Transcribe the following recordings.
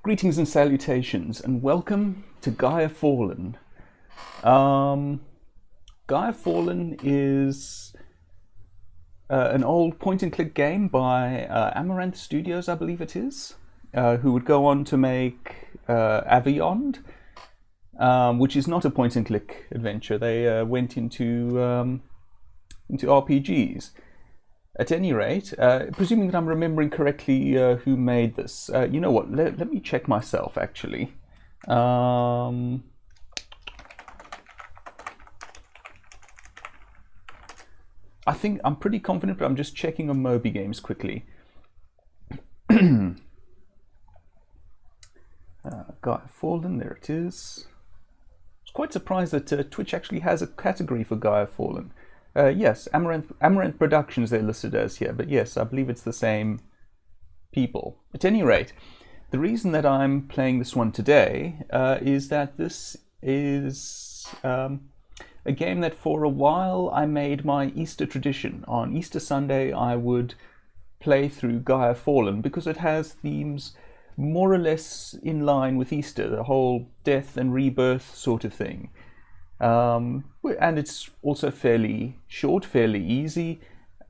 Greetings and salutations, and welcome to Gaea Fallen. Gaea Fallen is an old point-and-click game by Amaranth Studios, I believe it is, who would go on to make Aviond, which is not a point-and-click adventure. They went into RPGs. At any rate, presuming that I'm remembering correctly who made this, you know what, let me check myself actually. I think I'm pretty confident, but I'm just checking on Moby Games quickly. Gaea Fallen, there it is. I was quite surprised that Twitch actually has a category for Gaea Fallen. Yes, Amaranth Productions they're listed as here, but yes, I believe it's the same people. At any rate, the reason that I'm playing this one today is that this is a game that for a while I made my Easter tradition. On Easter Sunday I would play through Gaea Fallen because it has themes more or less in line with Easter, the whole death and rebirth sort of thing. And it's also fairly short, fairly easy.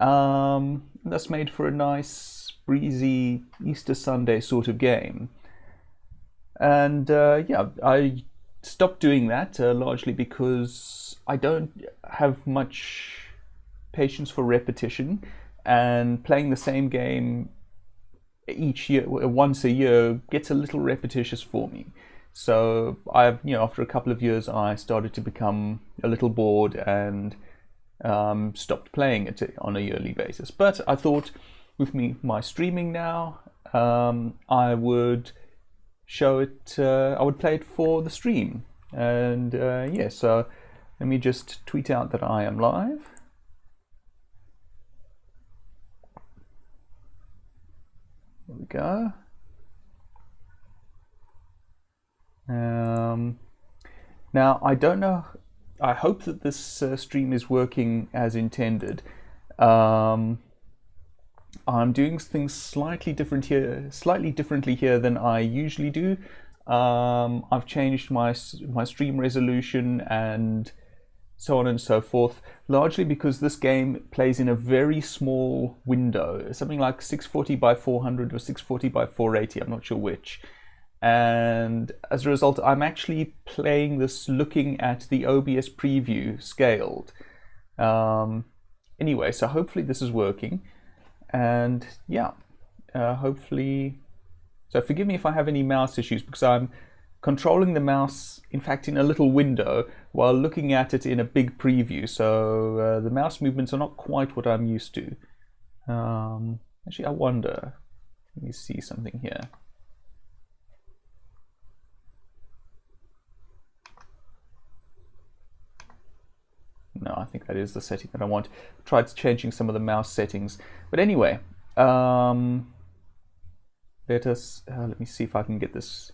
That's made for a nice, breezy Easter Sunday sort of game. And yeah, I stopped doing that largely because I don't have much patience for repetition, and playing the same game each year, once a year, gets a little repetitious for me. So after a couple of years, I started to become a little bored and stopped playing it on a yearly basis. But I thought, with my streaming now, I would show it. I would play it for the stream, and yeah. So let me just tweet out that I am live. There we go. Now I don't know. I hope that this stream is working as intended. I'm doing things slightly differently here than I usually do. I've changed my stream resolution and so on and so forth, largely because this game plays in a very small window, something like 640 by 400 or 640 by 480. I'm not sure which. And as a result, I'm actually playing this looking at the OBS preview scaled. Anyway, so hopefully this is working. And yeah, hopefully... So forgive me if I have any mouse issues, because I'm controlling the mouse, in fact, in a little window, while looking at it in a big preview. So the mouse movements are not quite what I'm used to. Actually, I wonder... Let me see something here. No, I think that is the setting that I want. Tried changing some of the mouse settings, but anyway, let me see if I can get this.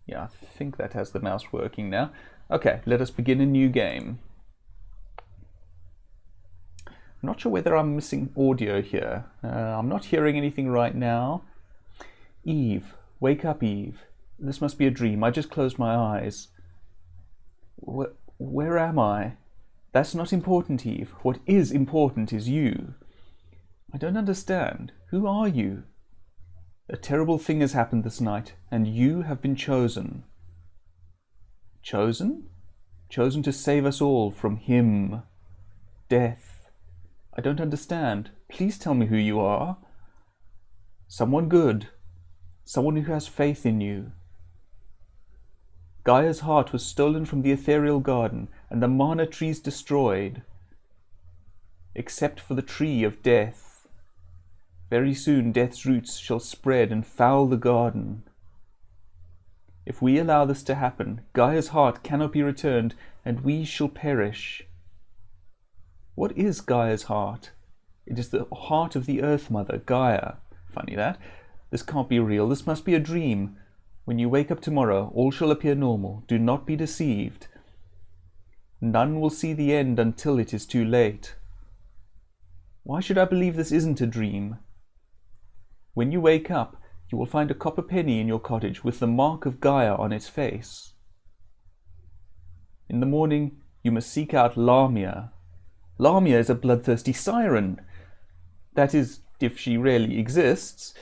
Yeah, I think that has the mouse working now. Okay, let us begin a new game. I'm not sure whether I'm missing audio here. I'm not hearing anything right now. Eve, wake up, Eve. This must be a dream. I just closed my eyes. Where am I? That's not important, Eve. What is important is you. I don't understand. Who are you? A terrible thing has happened this night, and you have been chosen. Chosen? Chosen to save us all from him. Death. I don't understand. Please tell me who you are. Someone good. Someone who has faith in you. Gaia's heart was stolen from the ethereal garden, and the mana trees destroyed, except for the tree of death. Very soon death's roots shall spread and foul the garden. If we allow this to happen, Gaia's heart cannot be returned, and we shall perish. What is Gaia's heart? It is the heart of the Earth Mother, Gaia. Funny that. This can't be real. This must be a dream. When you wake up tomorrow, all shall appear normal. Do not be deceived. None will see the end until it is too late. Why should I believe this isn't a dream? When you wake up, You will find a copper penny in your cottage with the mark of Gaea on its face. In the morning, you must seek out Lamia. Lamia is a bloodthirsty siren. That is, if she really exists.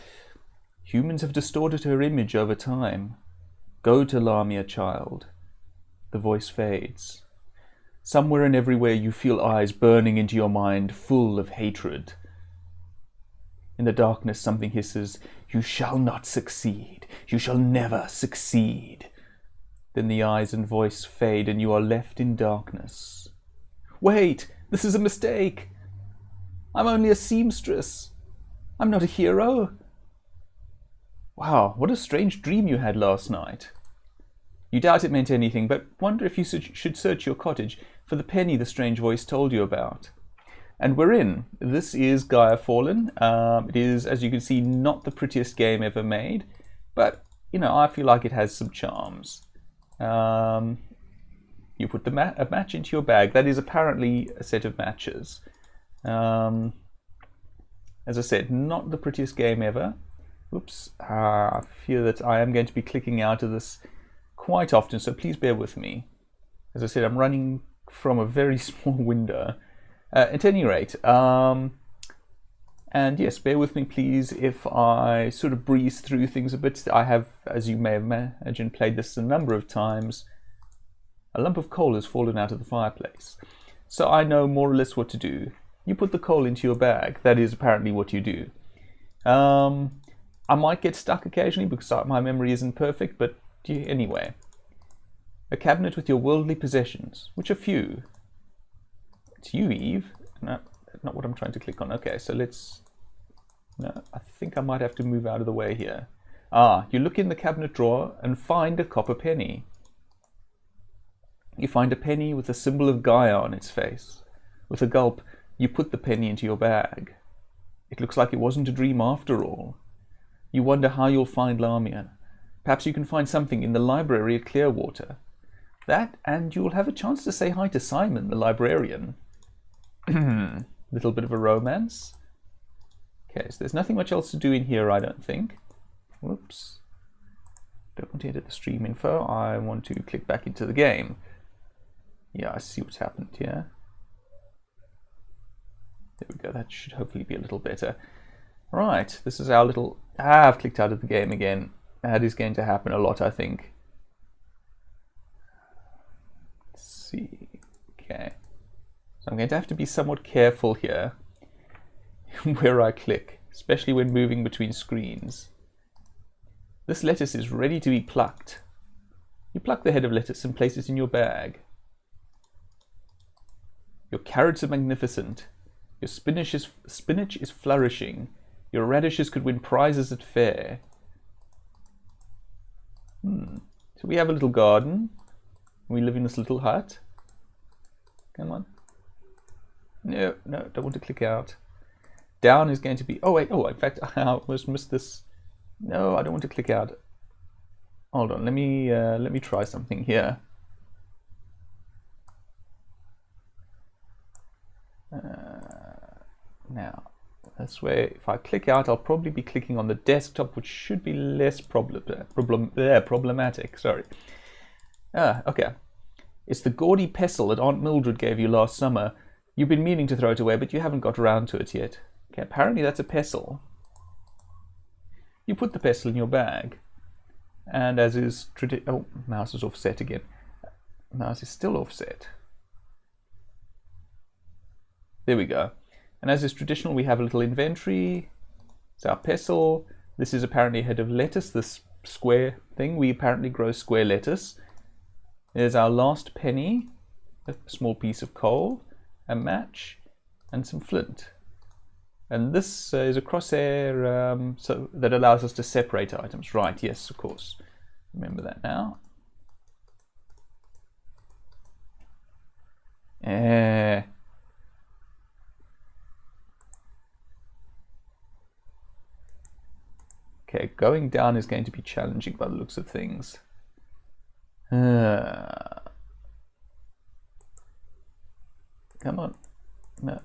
Humans have distorted her image over time. Go to Lamia, child. The voice fades. Somewhere and everywhere you feel eyes burning into your mind, full of hatred. In the darkness something hisses, "You shall not succeed. You shall never succeed." Then the eyes and voice fade and you are left in darkness. Wait! This is a mistake! I'm only a seamstress. I'm not a hero. Wow, what a strange dream you had last night. You doubt it meant anything, but wonder if you should search your cottage for the penny the strange voice told you about. And we're in. This is Gaea Fallen. It is, as you can see, not the prettiest game ever made, but, you know, I feel like it has some charms. You put a match into your bag. That is apparently a set of matches. As I said, not the prettiest game ever. Oops, I fear that I am going to be clicking out of this quite often, so please bear with me. As I said, I'm running from a very small window. At any rate, and yes, bear with me please if I sort of breeze through things a bit. I have, as you may imagine, played this a number of times. A lump of coal has fallen out of the fireplace, so I know more or less what to do. You put the coal into your bag. That is apparently what you do. I might get stuck occasionally because my memory isn't perfect, but anyway. A cabinet with your worldly possessions, which are few. It's you, Eve. No, that's not what I'm trying to click on. Okay, so let's... No, I think I might have to move out of the way here. You look in the cabinet drawer and find a copper penny. You find a penny with a symbol of Gaea on its face. With a gulp, you put the penny into your bag. It looks like it wasn't a dream after all. You wonder how you'll find Lamia. Perhaps you can find something in the library at Clearwater. That, and you'll have a chance to say hi to Simon, the librarian. Little bit of a romance. Okay, so there's nothing much else to do in here, I don't think. Whoops. Don't want to enter the stream info. I want to click back into the game. Yeah, I see what's happened here. There we go. That should hopefully be a little better. Right, this is our little... I've clicked out of the game again. That is going to happen a lot, I think. Let's see. Okay. So I'm going to have to be somewhat careful here where I click, especially when moving between screens. This lettuce is ready to be plucked. You pluck the head of lettuce and place it in your bag. Your carrots are magnificent. Your spinach is flourishing. Your radishes could win prizes at fair. So we have a little garden. We live in this little hut. Come on. No, don't want to click out. Down is going to be... Oh, wait. Oh, in fact, I almost missed this. No, I don't want to click out. Hold on. Let me try something here. Now, this way, if I click out, I'll probably be clicking on the desktop, which should be less problematic. Sorry. Okay. It's the gaudy pestle that Aunt Mildred gave you last summer. You've been meaning to throw it away, but you haven't got around to it yet. Okay, apparently that's a pestle. You put the pestle in your bag, and as is oh, mouse is offset again. Mouse is still offset. There we go. And as is traditional, we have a little inventory. It's our pestle. This is apparently a head of lettuce, this square thing. We apparently grow square lettuce. There's our last penny, a small piece of coal, a match, and some flint. And this is a crosshair so that allows us to separate items. Right, yes, of course. Remember that now. Okay, going down is going to be challenging by the looks of things. Come on. No.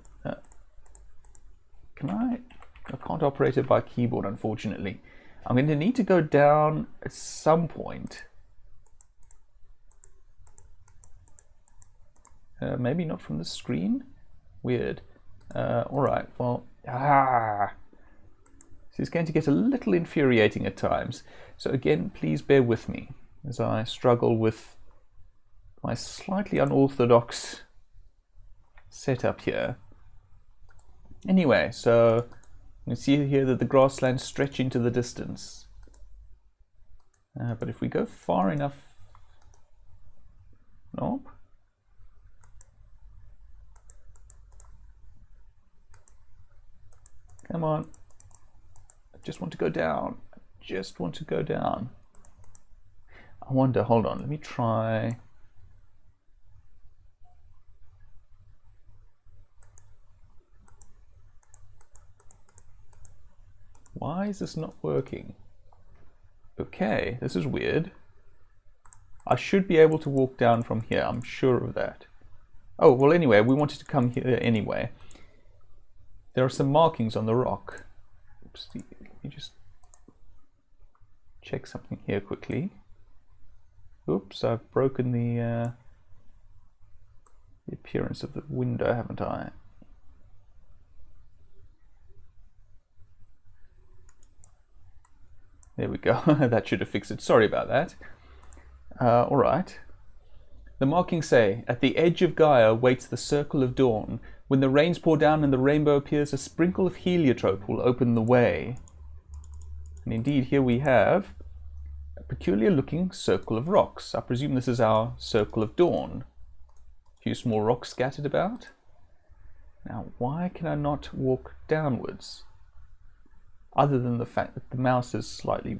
Can I can't operate it by keyboard, unfortunately. I'm going to need to go down at some point. Maybe not from the screen. Weird. Alright, well, this is going to get a little infuriating at times. So again, please bear with me as I struggle with my slightly unorthodox setup here. Anyway, so you can see here that the grasslands stretch into the distance. But if we go far enough... Nope. Come on. I just want to go down. I just want to go down. I wonder, hold on, let me try. Why is this not working? Okay, this is weird. I should be able to walk down from here, I'm sure of that. Oh, well anyway, we wanted to come here anyway. There are some markings on the rock. Oops, let me just check something here quickly. Oops, I've broken the appearance of the window, haven't I? There we go. That should have fixed it. Sorry about that. All right. The markings say, at the edge of Gaea waits the circle of dawn. When the rains pour down and the rainbow appears, a sprinkle of heliotrope will open the way. And indeed, here we have a peculiar looking circle of rocks. I presume this is our circle of dawn. A few small rocks scattered about. Now, why can I not walk downwards? Other than the fact that the mouse is slightly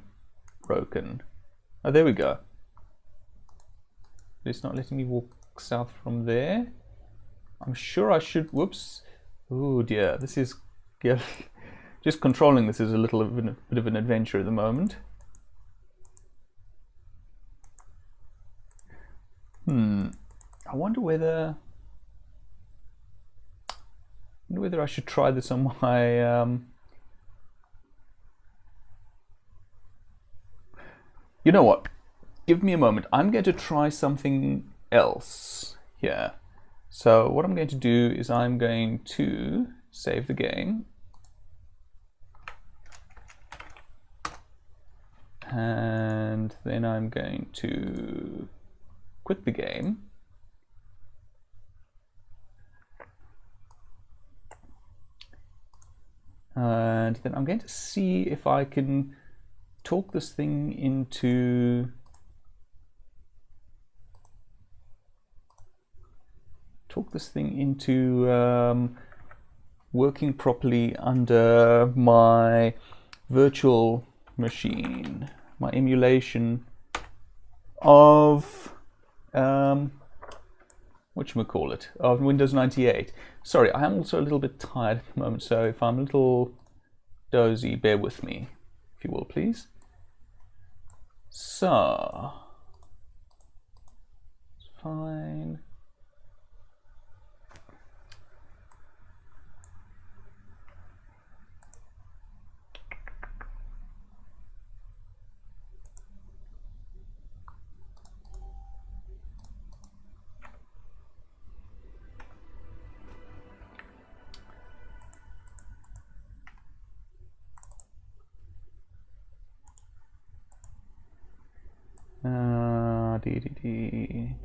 broken. Oh, there we go. It's not letting me walk south from there. I'm sure I should, whoops. Oh dear, this is, yeah, just controlling this is a little bit of an adventure at the moment. I wonder whether I should try this on my, you know what? Give me a moment. I'm going to try something else here. So what I'm going to do is I'm going to save the game. And then I'm going to quit the game. And then I'm going to see if I can talk this thing into working properly under my virtual machine, my emulation of whatchamacallit, of Windows 98. Sorry, I am also a little bit tired at the moment, so if I'm a little dozy, bear with me, if you will, please. So, it's fine.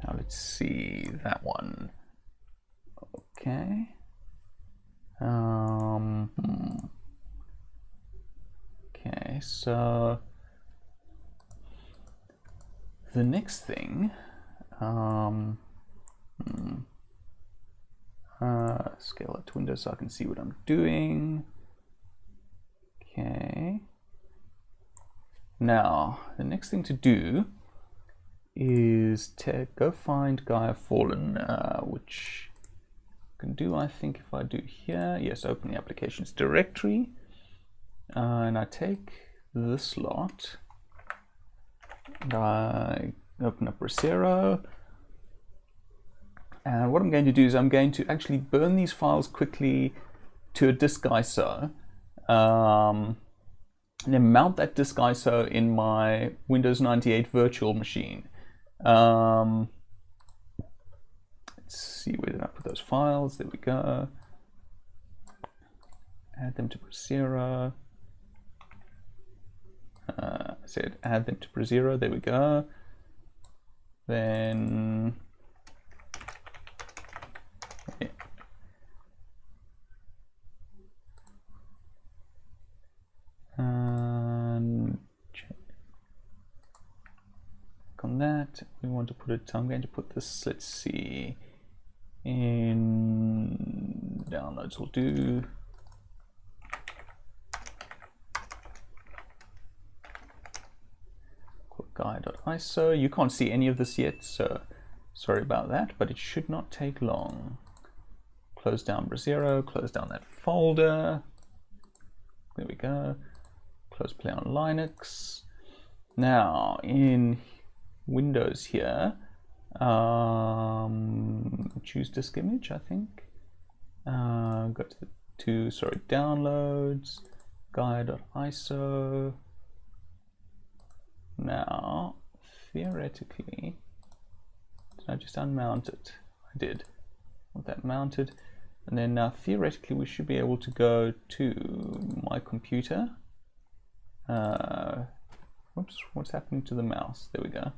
Now let's see that one. Okay. Okay, so the next thing, scale it to window so I can see what I'm doing. Okay. Now, the next thing to do is to go find Gaea Fallen, which I can do, I think, if I do here. Yes, open the applications directory, and I take this slot, and I open up Recero, and what I'm going to do is I'm going to actually burn these files quickly to a disk ISO, and then mount that disk ISO in my Windows 98 virtual machine. Let's see, where did I put those files? There we go. Add them to Brasero. I said add them to Brasero. There we go. Then yeah. And check on that. We want to put it. I'm going to put this. Let's see. In downloads will do. Gaea.iso. You can't see any of this yet, so sorry about that, but it should not take long. Close down Brasero, close down that folder. There we go. Close Play on Linux. Now in Windows here, choose disk image, I think. Go to downloads, Gaea.iso. Now, theoretically, did I just unmount it? I did. Want that mounted. And then now, theoretically, we should be able to go to my computer. Whoops, what's happening to the mouse? There we go.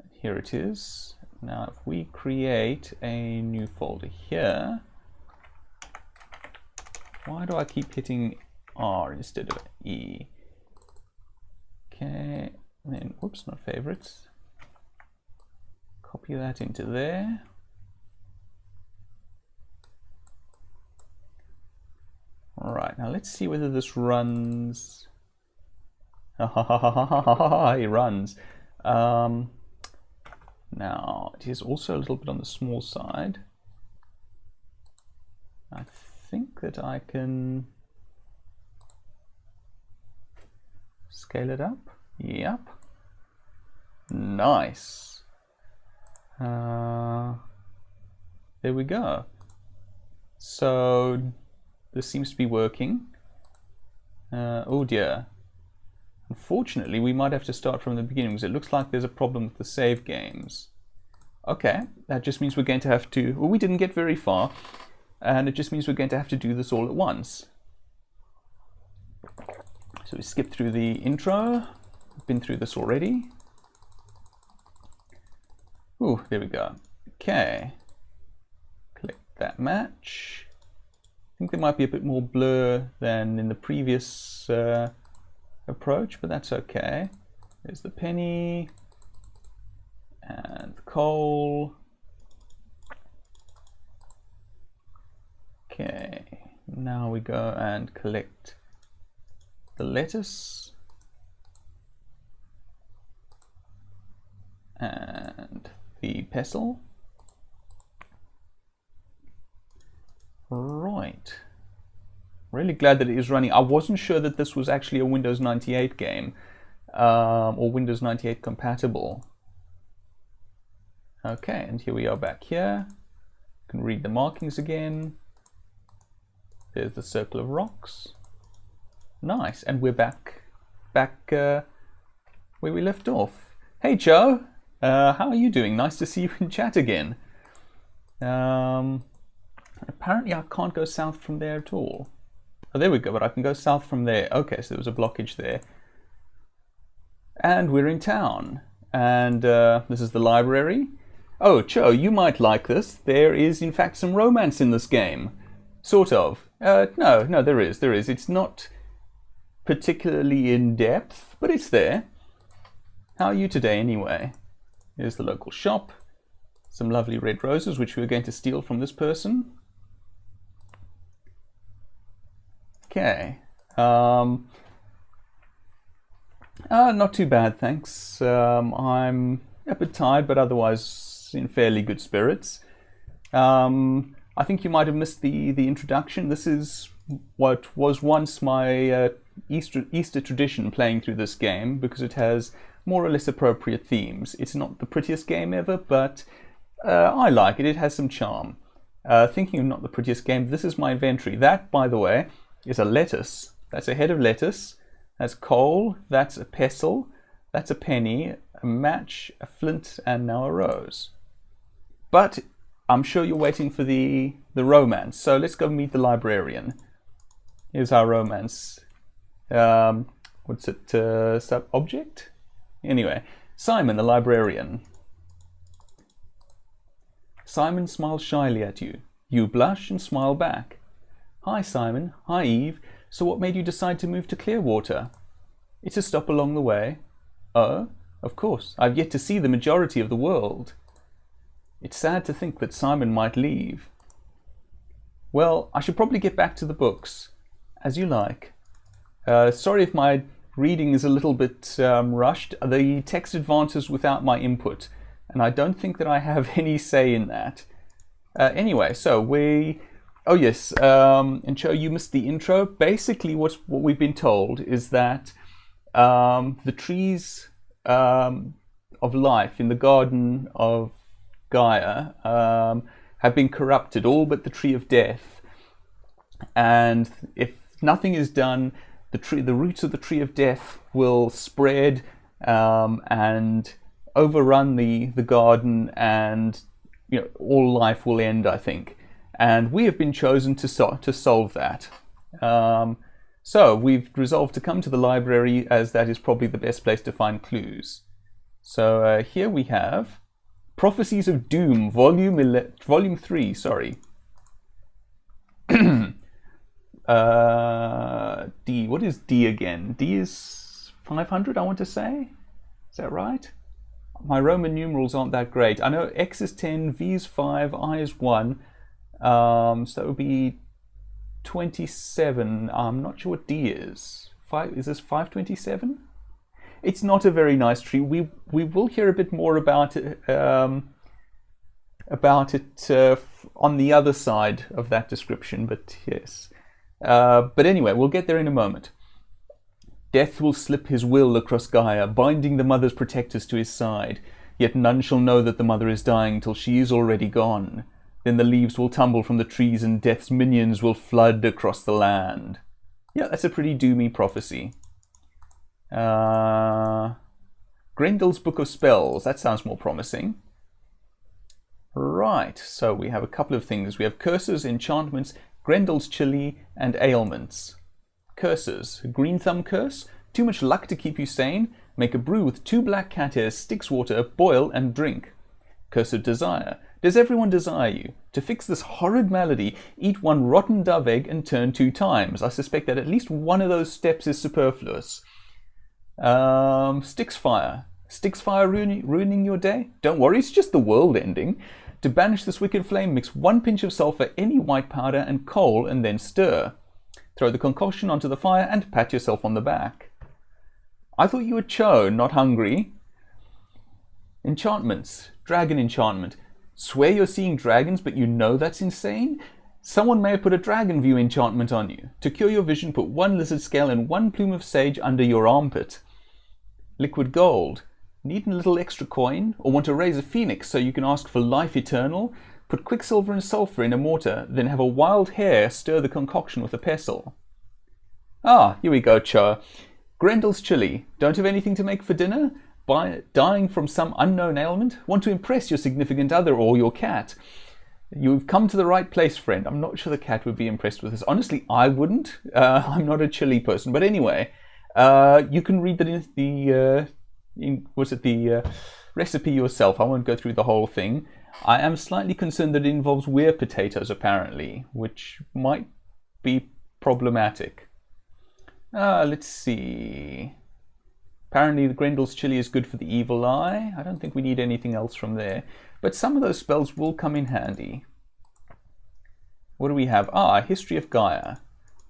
Here it is. Now, if we create a new folder here, why do I keep hitting R instead of E? Okay, and then, whoops, not favorites. Copy that into there. All right, now let's see whether this runs. It runs. Now, it is also a little bit on the small side. I think that I can scale it up. Yep. Nice. There we go. So this seems to be working. Oh dear. Unfortunately, we might have to start from the beginning because it looks like there's a problem with the save games. Okay, that just means we're going to have to, well, we didn't get very far, and it just means we're going to have to do this all at once. So we skip through the intro. We've been through this already. Ooh, there we go. Okay. Click that match. I think there might be a bit more blur than in the previous approach, but that's okay. There's the penny and the coal. Okay, now we go and collect the lettuce and the pestle. Right. Really glad that it is running. I wasn't sure that this was actually a Windows 98 game or Windows 98 compatible. Okay, and here we are back here. You can read the markings again. There's the circle of rocks. Nice, and we're back where we left off. Hey Joe, how are you doing? Nice to see you in chat again. Apparently I can't go south from there at all. Oh, there we go, but I can go south from there. Okay, so there was a blockage there. And we're in town. And this is the library. Oh, Joe, you might like this. There is, in fact, some romance in this game. Sort of. No, there is. It's not particularly in-depth, but it's there. How are you today, anyway? Here's the local shop. Some lovely red roses, which we're going to steal from this person. Okay. Not too bad, thanks. I'm a bit tired, but otherwise in fairly good spirits. I think you might have missed the introduction. This is what was once my Easter tradition playing through this game, because it has more or less appropriate themes. It's not the prettiest game ever, but I like it. It has some charm. Thinking of not the prettiest game, this is my inventory. That, by the way, is a lettuce That's a head of lettuce. That's coal. That's a pestle. That's a penny, a match, a flint, and now a rose. But I'm sure you're waiting for the romance. So let's go meet the librarian. Here's our romance. What's it? Sub-object? Anyway, Simon, the librarian. Simon smiles shyly at you. You blush and smile back. Hi, Simon. Hi, Eve. So what made you decide to move to Clearwater? It's a stop along the way. Oh, of course. I've yet to see the majority of the world. It's sad to think that Simon might leave. Well, I should probably get back to the books. As you like. Sorry if my reading is a little bit rushed. The text advances without my input, and I don't think that I have any say in that. Anyway, so we... Oh yes, and Cho, you missed the intro. Basically, what we've been told is that the trees of life in the Garden of Gaea have been corrupted, all but the Tree of Death. And if nothing is done, the roots of the Tree of Death will spread and overrun the garden, and all life will end, I think. And we have been chosen to solve that. So we've resolved to come to the library, as that is probably the best place to find clues. So here we have Prophecies of Doom, Volume 3, sorry. D, what is D again? D is 500, I want to say. Is that right? My Roman numerals aren't that great. I know X is 10, V is 5, I is 1. So that would be 27. I'm not sure what D is. Is this 527? It's not a very nice tree. We will hear a bit more about it on the other side of that description, but yes. But anyway, we'll get there in a moment. Death will slip his will across Gaea, binding the mother's protectors to his side. Yet none shall know that the mother is dying till she is already gone. Then the leaves will tumble from the trees and Death's minions will flood across the land. Yeah, that's a pretty doomy prophecy. Grendel's Book of Spells. That sounds more promising. Right, so we have a couple of things. We have curses, enchantments, Grendel's chili, and ailments. Curses. Green Thumb Curse. Too much luck to keep you sane. Make a brew with 2 black cat hairs, Styx water, boil and drink. Curse of Desire. Does everyone desire you? To fix this horrid malady, eat 1 rotten dove egg and turn 2 times. I suspect that at least one of those steps is superfluous. Styx Fire. Styx Fire ruining your day? Don't worry, it's just the world ending. To banish this wicked flame, mix 1 pinch of sulfur, any white powder, and coal, and then stir. Throw the concoction onto the fire and pat yourself on the back. I thought you were Cho, not hungry. Enchantments. Dragon enchantment. Swear you're seeing dragons, but you know that's insane? Someone may have put a dragon view enchantment on you. To cure your vision, put 1 lizard scale and 1 plume of sage under your armpit. Liquid gold. Need a little extra coin? Or want to raise a phoenix so you can ask for life eternal? Put quicksilver and sulfur in a mortar, then have a wild hare stir the concoction with a pestle. Ah, here we go, Cho. Grendel's chili. Don't have anything to make for dinner? Dying from some unknown ailment? Want to impress your significant other or your cat? You've come to the right place, friend. I'm not sure the cat would be impressed with this. Honestly, I wouldn't. I'm not a chili person. But anyway, you can read the recipe yourself. I won't go through the whole thing. I am slightly concerned that it involves weir potatoes, apparently, which might be problematic. Let's see. Apparently, the Grendel's chili is good for the evil eye. I don't think we need anything else from there. But some of those spells will come in handy. What do we have? History of Gaea.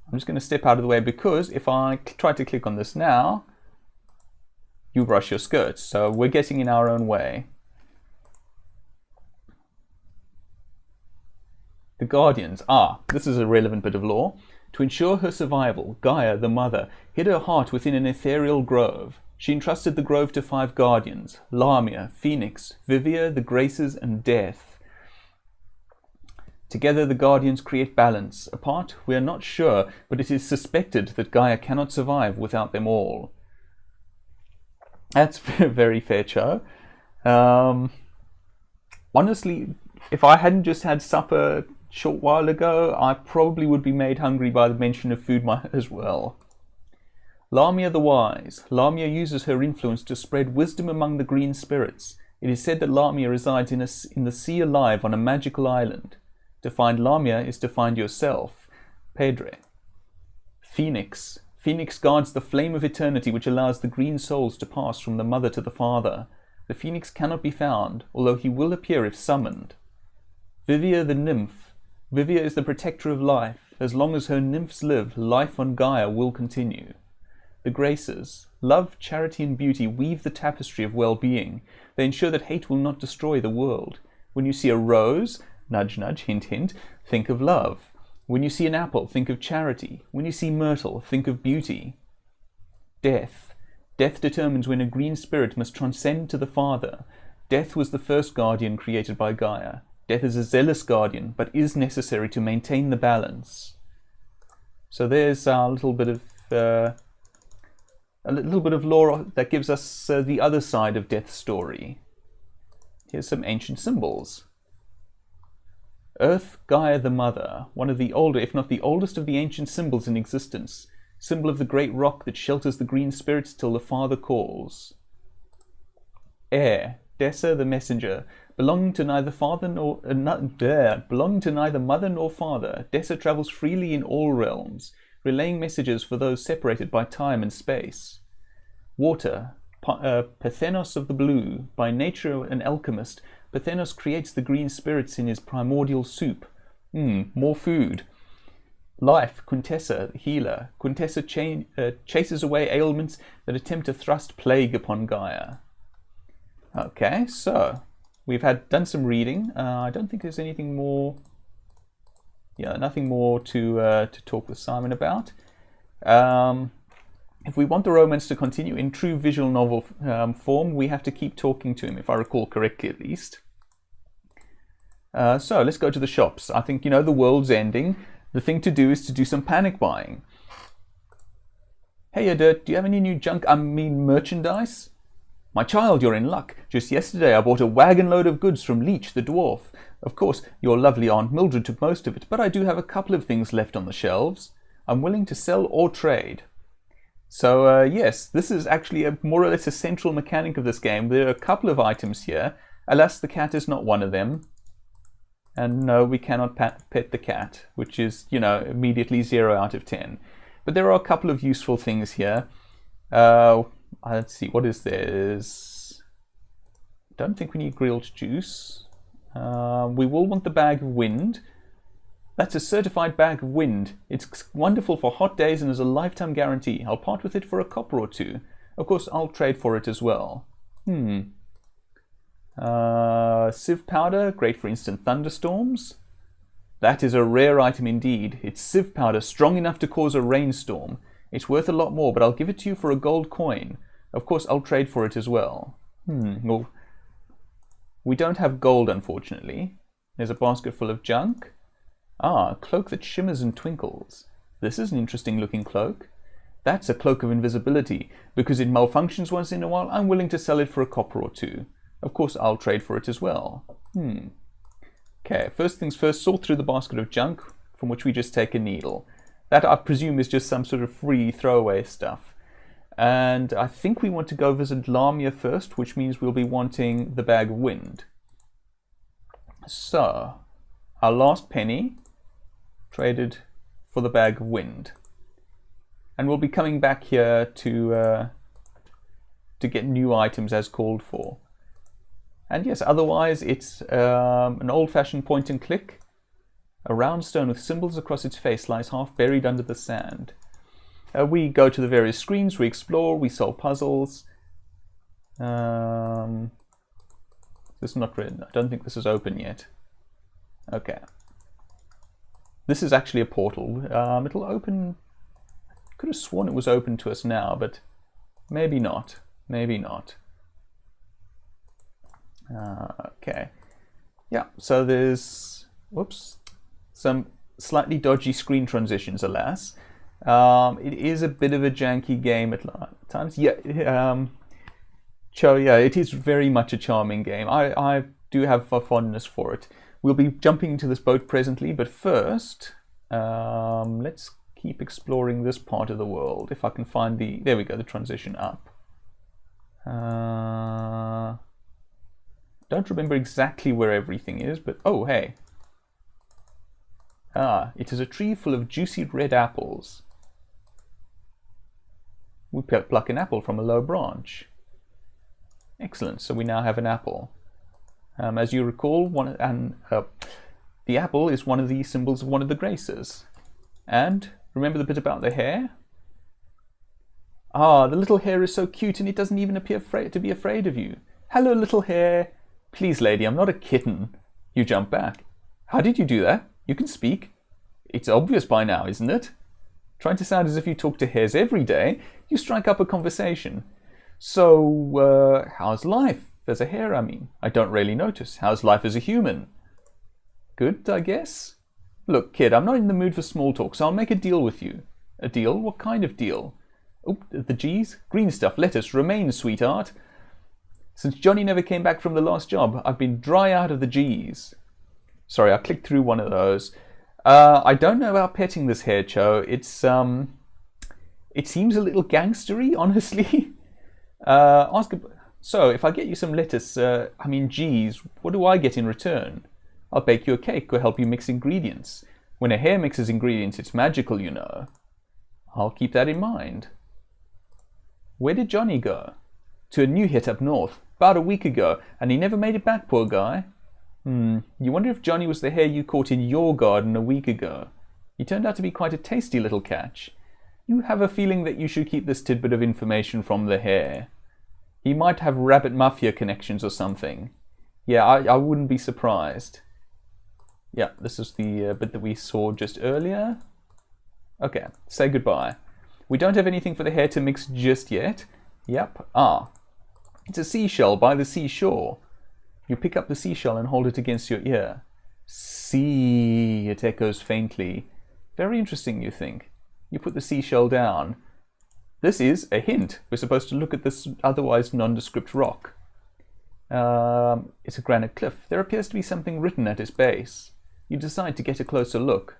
I'm just going to step out of the way because if I try to click on this now, you brush your skirts. So we're getting in our own way. The Guardians. This is a relevant bit of lore. To ensure her survival, Gaea, the mother, hid her heart within an ethereal grove. She entrusted the grove to 5 guardians, Lamia, Phoenix, Vivia, the Graces, and Death. Together the Guardians create balance. Apart, we are not sure, but it is suspected that Gaea cannot survive without them all. That's very fair, Cho. Honestly, if I hadn't just had supper a short while ago, I probably would be made hungry by the mention of food as well. Lamia the Wise. Lamia uses her influence to spread wisdom among the green spirits. It is said that Lamia resides in the sea alive on a magical island. To find Lamia is to find yourself. Pedre. Phoenix. Phoenix guards the flame of eternity which allows the green souls to pass from the mother to the father. The phoenix cannot be found, although he will appear if summoned. Vivia the Nymph. Vivia is the protector of life. As long as her nymphs live, life on Gaea will continue. The Graces. Love, charity and beauty weave the tapestry of well-being. They ensure that hate will not destroy the world. When you see a rose, nudge nudge, hint hint, think of love. When you see an apple, think of charity. When you see myrtle, think of beauty. Death. Death determines when a green spirit must transcend to the Father. Death was the first guardian created by Gaea. Death is a zealous guardian, but is necessary to maintain the balance. So there's a little bit of lore that gives us the other side of Death's story. Here's some ancient symbols. Earth, Gaea the Mother, one of the older, if not the oldest of the ancient symbols in existence. Symbol of the great rock that shelters the green spirits till the Father calls. Air, Dessa the Messenger, belonging to neither mother nor father, Dessa travels freely in all realms, relaying messages for those separated by time and space. Water, Parthenos of the Blue, by nature an alchemist, Parthenos creates the green spirits in his primordial soup. More food. Life, Quintessa, the healer. Quintessa chases away ailments that attempt to thrust plague upon Gaea. Okay, so we've done some reading. I don't think there's anything more. Yeah, nothing more to talk with Simon about. If we want the romance to continue in true visual novel form, we have to keep talking to him, if I recall correctly at least. So let's go to the shops. I think, the world's ending. The thing to do is to do some panic buying. Hey, Dirt, do you have any new merchandise? My child, you're in luck. Just yesterday I bought a wagon load of goods from Leech the dwarf. Of course, your lovely Aunt Mildred took most of it, but I do have a couple of things left on the shelves. I'm willing to sell or trade. So, yes, this is actually more or less a central mechanic of this game. There are a couple of items here. Alas, the cat is not one of them. And no, we cannot pet the cat, which is, immediately 0 out of 10. But there are a couple of useful things here. Let's see, what is this? Don't think we need grilled juice. We will want the bag of wind. That's a certified bag of wind. It's wonderful for hot days and has a lifetime guarantee. I'll part with it for a copper or two. Of course, I'll trade for it as well. Sieve powder, great for instant thunderstorms. That is a rare item indeed. It's sieve powder, strong enough to cause a rainstorm. It's worth a lot more, but I'll give it to you for a gold coin. Of course, I'll trade for it as well. Well, we don't have gold, unfortunately. There's a basket full of junk. A cloak that shimmers and twinkles. This is an interesting looking cloak. That's a cloak of invisibility. Because it malfunctions once in a while, I'm willing to sell it for a copper or two. Of course, I'll trade for it as well. Okay, first things first, sort through the basket of junk, from which we just take a needle. That, I presume, is just some sort of free throwaway stuff. And I think we want to go visit Lamia first, which means we'll be wanting the bag of wind. So, our last penny traded for the bag of wind. And we'll be coming back here to get new items as called for. And yes, otherwise it's an old-fashioned point and click. A round stone with symbols across its face lies half buried under the sand. We go to the various screens, we explore, we solve puzzles. This is not written. I don't think this is open yet. Okay. This is actually a portal. It'll open. Could have sworn it was open to us now, but maybe not. Maybe not. Okay. Yeah. So there's. Whoops. Some slightly dodgy screen transitions, alas. It is a bit of a janky game at times. Yeah, yeah, it is very much a charming game. I do have a fondness for it. We'll be jumping into this boat presently, but first, let's keep exploring this part of the world. If I can find the... There we go, the transition up. Don't remember exactly where everything is, but... Oh, hey. It is a tree full of juicy red apples. We pluck an apple from a low branch. Excellent, so we now have an apple. As you recall, the apple is one of the symbols of one of the graces. And remember the bit about the hare? The little hare is so cute and it doesn't even appear to be afraid of you. Hello, little hare. Please, lady, I'm not a kitten. You jump back. How did you do that? You can speak. It's obvious by now, isn't it? Trying to sound as if you talk to hares every day, you strike up a conversation. So, how's life? As a hare, I mean. I don't really notice. How's life as a human? Good, I guess. Look, kid, I'm not in the mood for small talk, so I'll make a deal with you. A deal? What kind of deal? Oh, the G's? Green stuff, lettuce, romaine, sweetheart. Since Johnny never came back from the last job, I've been dry out of the G's. Sorry, I clicked through one of those. I don't know about petting this hare, Cho. It seems a little gangstery, honestly. So, if I get you some lettuce, G's, what do I get in return? I'll bake you a cake or help you mix ingredients. When a hare mixes ingredients, it's magical, you know. I'll keep that in mind. Where did Johnny go? To a new hit up north, about a week ago, and he never made it back, poor guy. You wonder if Johnny was the hare you caught in your garden a week ago. He turned out to be quite a tasty little catch. You have a feeling that you should keep this tidbit of information from the hare. He might have rabbit mafia connections or something. Yeah, I wouldn't be surprised. Yeah, this is the bit that we saw just earlier. Okay, say goodbye. We don't have anything for the hare to mix just yet. Yep, it's a seashell by the seashore. You pick up the seashell and hold it against your ear. See, it echoes faintly. Very interesting, you think. You put the seashell down. This is a hint. We're supposed to look at this otherwise nondescript rock. It's a granite cliff. There appears to be something written at its base. You decide to get a closer look.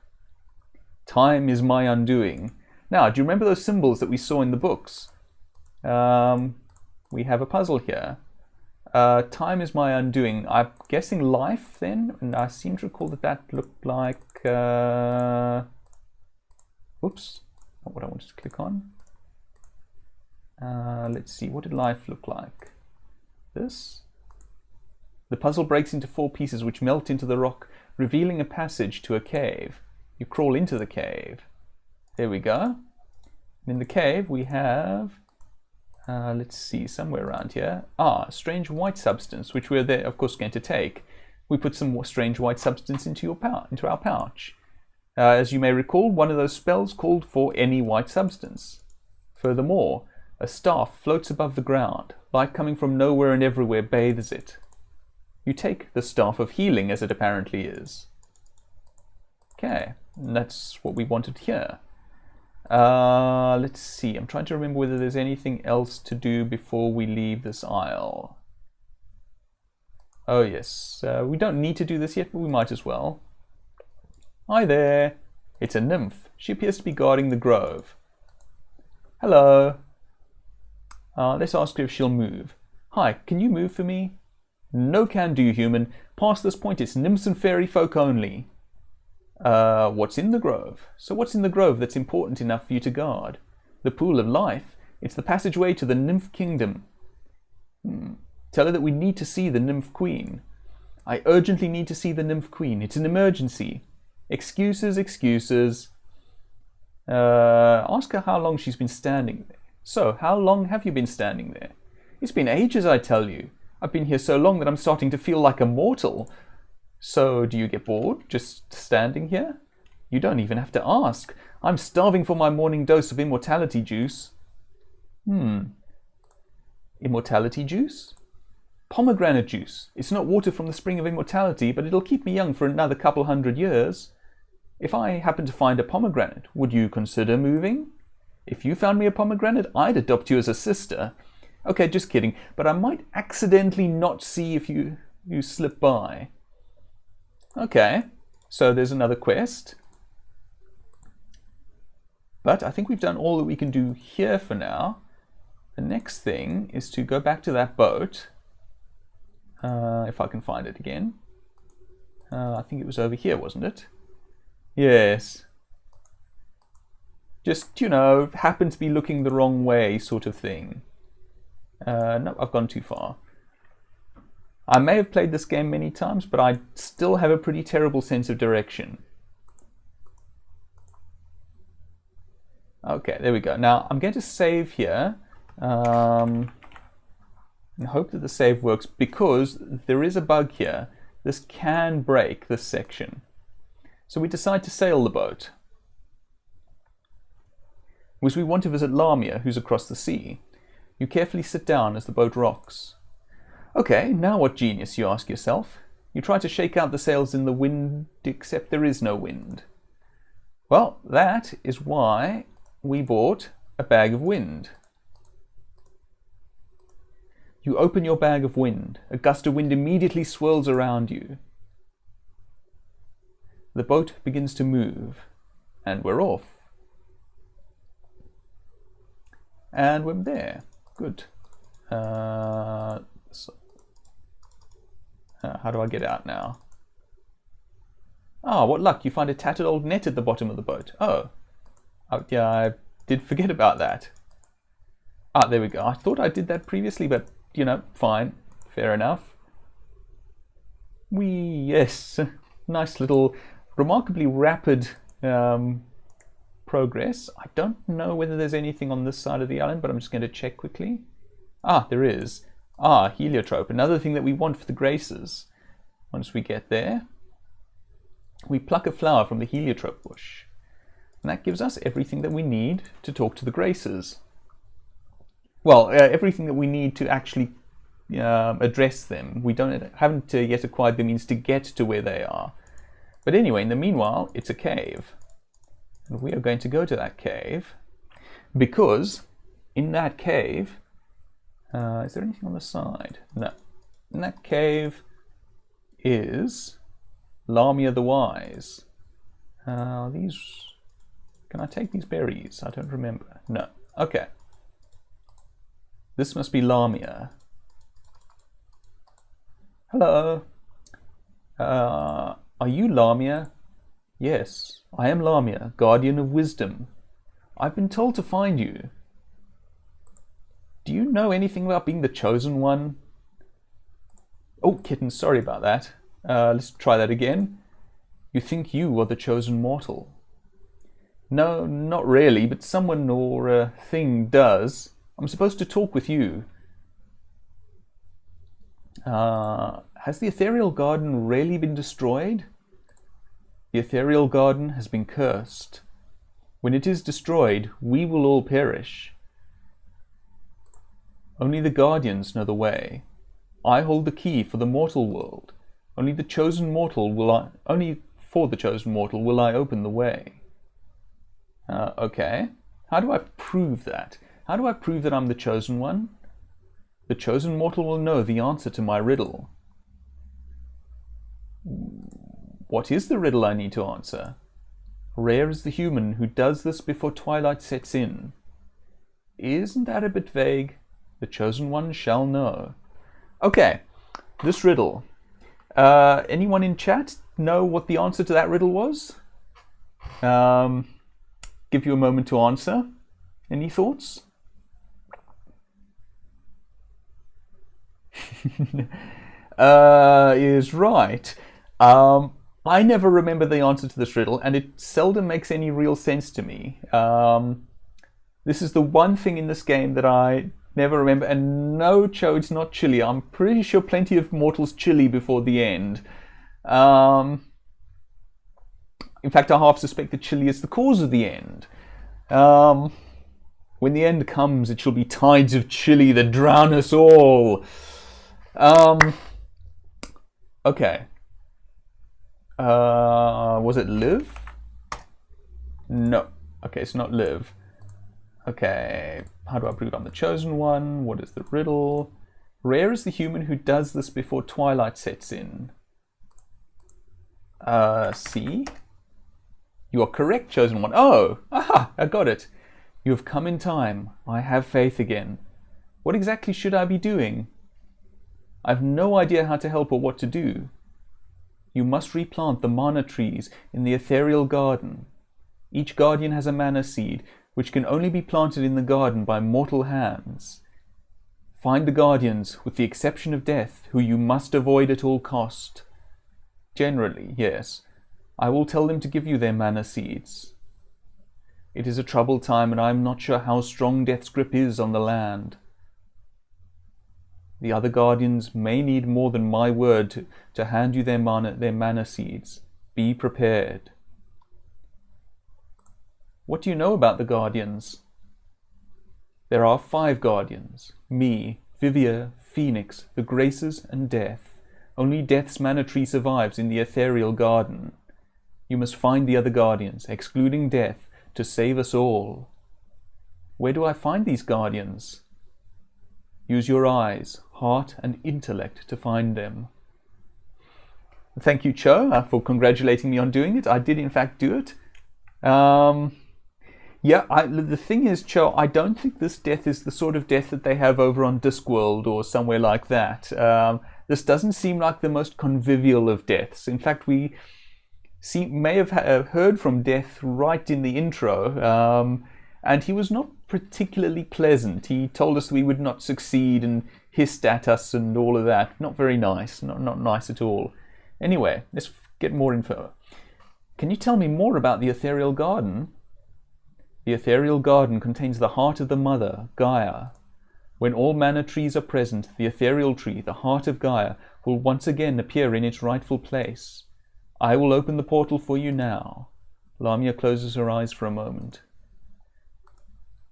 Time is my undoing. Now, do you remember those symbols that we saw in the books? We have a puzzle here. Time is my undoing. I'm guessing life then, and I seem to recall that looked like... Oops, not what I wanted to click on. Let's see, what did life look like? This? The puzzle breaks into 4 pieces which melt into the rock, revealing a passage to a cave. You crawl into the cave. There we go. In the cave we have... let's see, somewhere around here. Strange white substance, which we're there, of course, going to take. We put some more strange white substance into our pouch. As you may recall, one of those spells called for any white substance. Furthermore, a staff floats above the ground. Light coming from nowhere and everywhere bathes it. You take the staff of healing, as it apparently is. Okay, and that's what we wanted here. Let's see, I'm trying to remember whether there's anything else to do before we leave this isle. Oh yes, we don't need to do this yet, but we might as well. Hi there. It's a nymph. She appears to be guarding the grove. Hello. Let's ask her if she'll move. Hi, can you move for me? No can do, human. Past this point it's nymphs and fairy folk only. What's in the grove? So what's in the grove that's important enough for you to guard? The pool of life. It's the passageway to the nymph kingdom. Tell her that we need to see the nymph queen. I urgently need to see the nymph queen. It's an emergency. Excuses, excuses. Ask her how long she's been standing there. So, how long have you been standing there? It's been ages, I tell you. I've been here so long that I'm starting to feel like a mortal. So, do you get bored just standing here? You don't even have to ask. I'm starving for my morning dose of immortality juice. Immortality juice? Pomegranate juice. It's not water from the spring of immortality, but it'll keep me young for another couple 100 years. If I happen to find a pomegranate, would you consider moving? If you found me a pomegranate, I'd adopt you as a sister. Okay, just kidding, but I might accidentally not see if you slip by. Okay, so there's another quest. But I think we've done all that we can do here for now. The next thing is to go back to that boat. If I can find it again. I think it was over here, wasn't it? Yes. Just, you know, happen to be looking the wrong way sort of thing. No, I've gone too far. I may have played this game many times, but I still have a pretty terrible sense of direction. Okay, there we go. Now, I'm going to save here. And hope that the save works, because there is a bug here. This can break this section. So we decide to sail the boat. Because we want to visit Lamia, who's across the sea. You carefully sit down as the boat rocks. Okay, now what genius, you ask yourself? You try to shake out the sails in the wind, except there is no wind. Well, that is why we bought a bag of wind. You open your bag of wind. A gust of wind immediately swirls around you. The boat begins to move, and we're off. And we're there. Good. How do I get out now? Ah, what luck. You find a tattered old net at the bottom of the boat. Oh, yeah, I did forget about that. Ah, there we go. I thought I did that previously, but, you know, fine. Fair enough. Yes. Nice little, remarkably rapid progress. I don't know whether there's anything on this side of the island, but I'm just going to check quickly. Ah, there is. Ah, heliotrope. Another thing that we want for the graces. Once we get there, we pluck a flower from the heliotrope bush. And that gives us everything that we need to talk to the graces. Well, everything that we need to actually address them. We haven't yet acquired the means to get to where they are. But anyway, in the meanwhile, it's a cave. And we are going to go to that cave because in that cave, is there anything on the side? No. In that cave is Lamia the Wise. Can I take these berries? I don't remember. No. Okay. This must be Lamia. Hello. Are you Lamia? Yes, I am Lamia, guardian of wisdom. I've been told to find you. Do you know anything about being the chosen one? Oh, kitten, sorry about that. Let's try that again. You think you are the chosen mortal? No, not really, but someone or a thing does. I'm supposed to talk with you. Has the ethereal garden really been destroyed? The ethereal garden has been cursed. When it is destroyed, we will all perish. Only the guardians know the way. I hold the key for the mortal world. Only for the chosen mortal will I open the way. Okay. How do I prove that? How do I prove that I'm the chosen one? The chosen mortal will know the answer to my riddle. What is the riddle I need to answer? Rare is the human who does this before twilight sets in. Isn't that a bit vague? The chosen one shall know. Okay, this riddle. Anyone in chat know what the answer to that riddle was? Give you a moment to answer. Any thoughts? Is right. I never remember the answer to this riddle, and it seldom makes any real sense to me. This is the one thing in this game that I never remember, and no, Cho, it's not chilly. I'm pretty sure plenty of mortals chilly before the end. In fact, I half suspect that chilly is the cause of the end. When the end comes, it shall be tides of chilly that drown us all. Okay. Was it live? No. Okay, it's not live. Okay, how do I prove I'm the chosen one? What is the riddle? Rare is the human who does this before twilight sets in. C. You are correct, chosen one. Oh, aha, I got it. You have come in time. I have faith again. What exactly should I be doing? I have no idea how to help or what to do. You must replant the mana trees in the ethereal garden. Each guardian has a mana seed, which can only be planted in the garden by mortal hands. Find the guardians, with the exception of death, who you must avoid at all cost. Generally, yes. I will tell them to give you their mana seeds. It is a troubled time, and I am not sure how strong death's grip is on the land. The other guardians may need more than my word to hand you their mana seeds. Be prepared. What do you know about the guardians? There are 5 guardians. Me, Vivia, Phoenix, the Graces, and Death. Only Death's mana tree survives in the ethereal garden. You must find the other guardians, excluding Death, to save us all. Where do I find these guardians? Use your eyes, heart, and intellect to find them. Thank you, Cho, for congratulating me on doing it. I did, in fact, do it. Yeah, the thing is, Cho, I don't think this death is the sort of death that they have over on Discworld or somewhere like that. This doesn't seem like the most convivial of deaths. In fact, we may have heard from Death right in the intro, and he was not particularly pleasant. He told us we would not succeed and hissed at us and all of that. Not very nice, not nice at all. Anyway, let's get more info. Can you tell me more about the Ethereal Garden? The Ethereal Garden contains the heart of the Mother, Gaea. When all mana trees are present, the Ethereal Tree, the heart of Gaea, will once again appear in its rightful place. I will open the portal for you now. Lamia closes her eyes for a moment.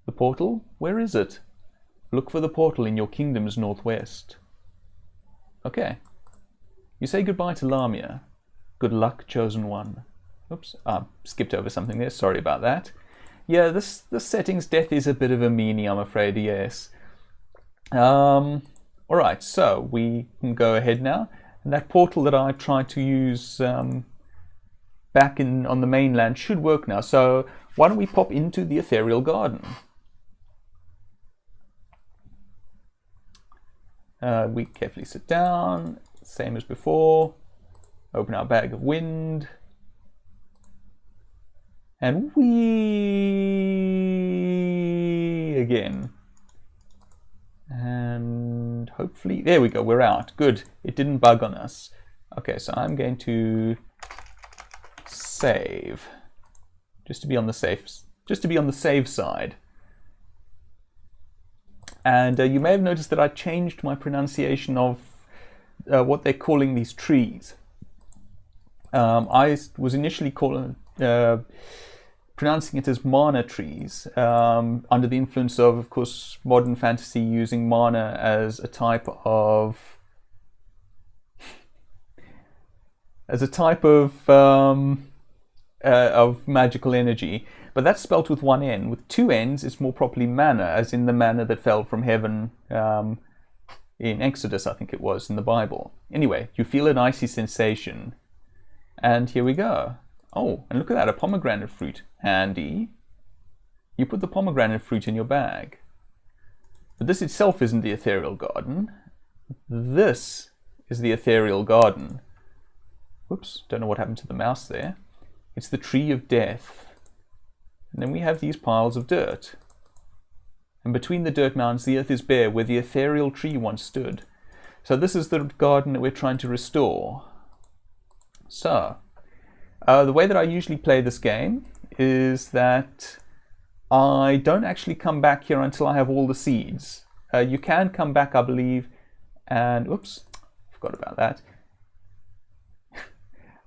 The portal? Where is it? Look for the portal in your kingdom's northwest. Okay. You say goodbye to Lamia. Good luck, chosen one. Oops, skipped over something there. Sorry about that. Yeah, this setting's death is a bit of a meanie, I'm afraid, yes. Alright, so we can go ahead now. And that portal that I tried to use back on the mainland should work now. So why don't we pop into the Ethereal Garden? We carefully sit down, same as before. Open our bag of wind. And we again. And hopefully, there we go, we're out. Good, it didn't bug on us. Okay, so I'm going to save, just to be on the safe side. And you may have noticed that I changed my pronunciation of what they're calling these trees. I was initially pronouncing it as mana trees, under the influence of course, modern fantasy using mana as a type of magical energy. But that's spelt with one N. With two N's, it's more properly manna, as in the manna that fell from heaven in Exodus, I think it was, in the Bible. Anyway, you feel an icy sensation. And here we go. Oh, and look at that, a pomegranate fruit. Handy. You put the pomegranate fruit in your bag. But this itself isn't the Ethereal Garden. This is the Ethereal Garden. Whoops, don't know what happened to the mouse there. It's the Tree of Death. And then we have these piles of dirt. And between the dirt mounds, the earth is bare, where the ethereal tree once stood. So this is the garden that we're trying to restore. So, the way that I usually play this game is that I don't actually come back here until I have all the seeds. You can come back, I believe, and oops, forgot about that.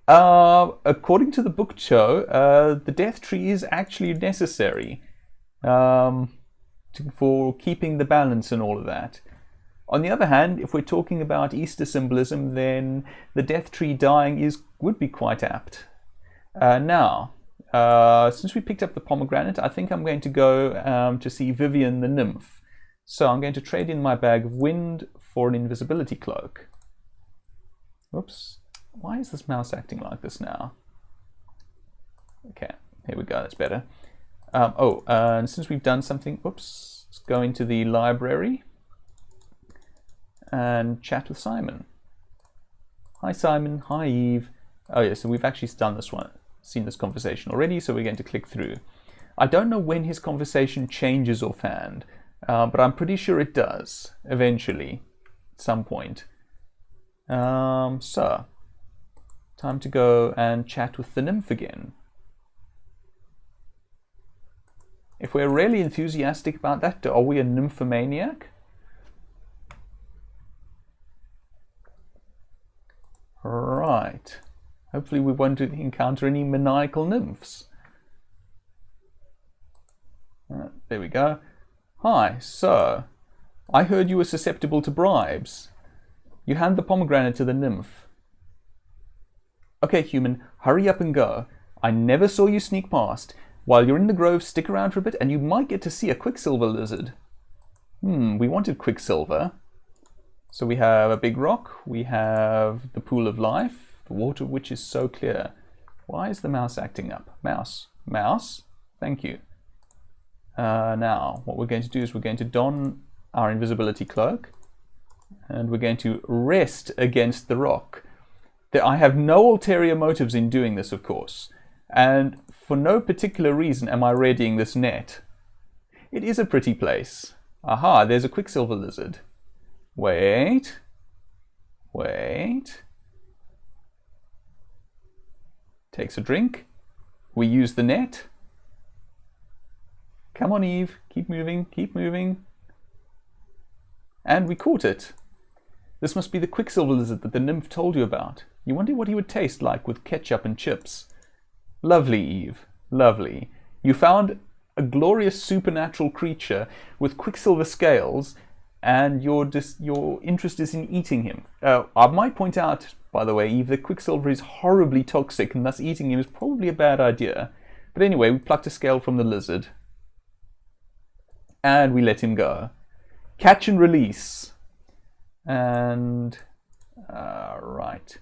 According to the book show, the death tree is actually necessary for keeping the balance and all of that. On the other hand, if we're talking about Easter symbolism, then the death tree dying would be quite apt. Now, since we picked up the pomegranate, I think I'm going to go to see Vivian the nymph. So I'm going to trade in my bag of wind for an invisibility cloak. Whoops. Why is this mouse acting like this now? Okay, here we go, that's better. And since we've done something, whoops, let's go into the library and chat with Simon. Hi Simon, hi Eve. Oh yeah, so we've actually done this one, seen this conversation already, so we're going to click through. I don't know when his conversation changes offhand, but I'm pretty sure it does, eventually, at some point. So, time to go and chat with the nymph again. If we're really enthusiastic about that, are we a nymphomaniac? Right. Hopefully we won't encounter any maniacal nymphs. There we go. Hi, so I heard you were susceptible to bribes. You hand the pomegranate to the nymph. Okay, human, hurry up and go. I never saw you sneak past. While you're in the grove, stick around for a bit and you might get to see a quicksilver lizard. We wanted quicksilver. So we have a big rock, we have the pool of life, the water which is so clear. Why is the mouse acting up? Mouse, thank you. Now, what we're going to do is we're going to don our invisibility cloak and we're going to rest against the rock. I have no ulterior motives in doing this, of course, and for no particular reason am I readying this net. It is a pretty place. Aha, there's a quicksilver lizard. Wait. Takes a drink. We use the net. Come on, Eve, keep moving. And we caught it. This must be the quicksilver lizard that the nymph told you about. You wonder what he would taste like with ketchup and chips. Lovely, Eve, lovely. You found a glorious supernatural creature with quicksilver scales, and your interest is in eating him. I might point out, by the way, Eve, that quicksilver is horribly toxic, and thus eating him is probably a bad idea. But anyway, we plucked a scale from the lizard, and we let him go. Catch and release. And right,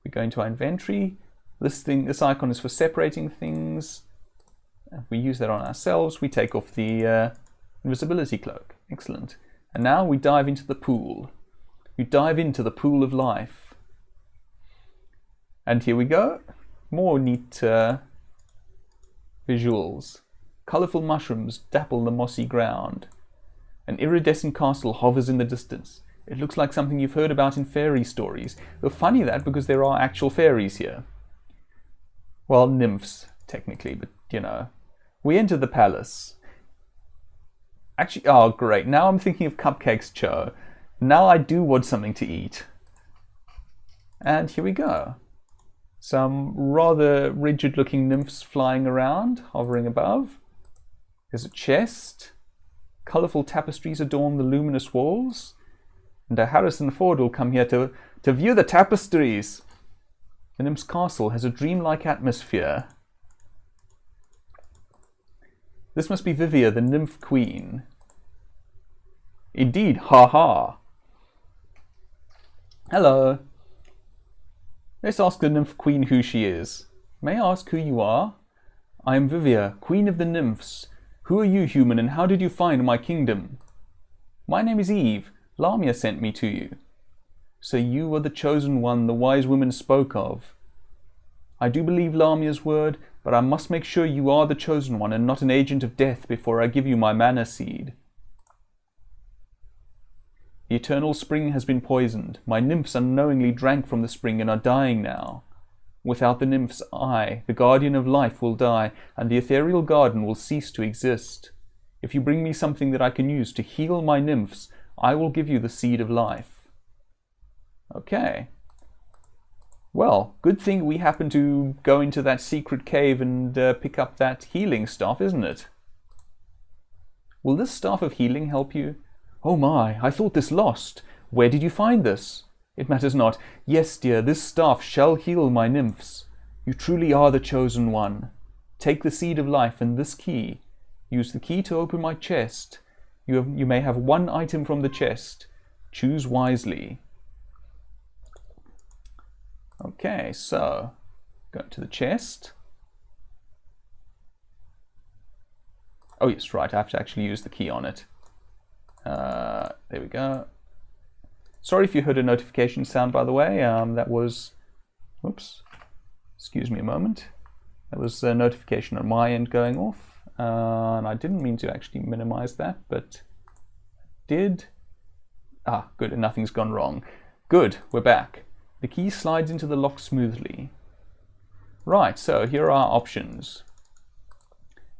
we go into our inventory. This icon is for separating things. If we use that on ourselves, we take off the invisibility cloak. Excellent. And now we dive into the pool. We dive into the pool of life. And here we go. More neat visuals. Colourful mushrooms dapple the mossy ground. An iridescent castle hovers in the distance. It looks like something you've heard about in fairy stories. Though funny that, because there are actual fairies here. Well, nymphs, technically, but you know. We enter the palace. Actually, oh great, now I'm thinking of cupcakes, Cho. Now I do want something to eat. And here we go. Some rather rigid looking nymphs flying around, hovering above. There's a chest. Colourful tapestries adorn the luminous walls. And Harrison Ford will come here to view the tapestries. The nymph's castle has a dreamlike atmosphere. This must be Vivia, the nymph queen. Indeed, ha ha. Hello. Let's ask the nymph queen who she is. May I ask who you are? I am Vivia, queen of the nymphs. Who are you, human, and how did you find my kingdom? My name is Eve. Lamia sent me to you. So you are the chosen one the wise women spoke of. I do believe Lamia's word, but I must make sure you are the chosen one and not an agent of death before I give you my mana seed. The eternal spring has been poisoned. My nymphs unknowingly drank from the spring and are dying now. Without the nymphs, I, the guardian of life, will die, and the ethereal garden will cease to exist. If you bring me something that I can use to heal my nymphs, I will give you the seed of life. Okay. Well, good thing we happened to go into that secret cave and pick up that healing staff, isn't it? Will this staff of healing help you? Oh my, I thought this lost. Where did you find this? It matters not. Yes, dear, this staff shall heal my nymphs. You truly are the chosen one. Take the seed of life and this key. Use the key to open my chest. You may have one item from the chest. Choose wisely. Okay, so go to the chest. Oh yes, right, I have to actually use the key on it. There we go. Sorry if you heard a notification sound, by the way. That was, oops, excuse me a moment. That was a notification on my end going off. And I didn't mean to actually minimize that, but did. Ah, good, and nothing's gone wrong. Good, we're back. The key slides into the lock smoothly. Right, so here are our options.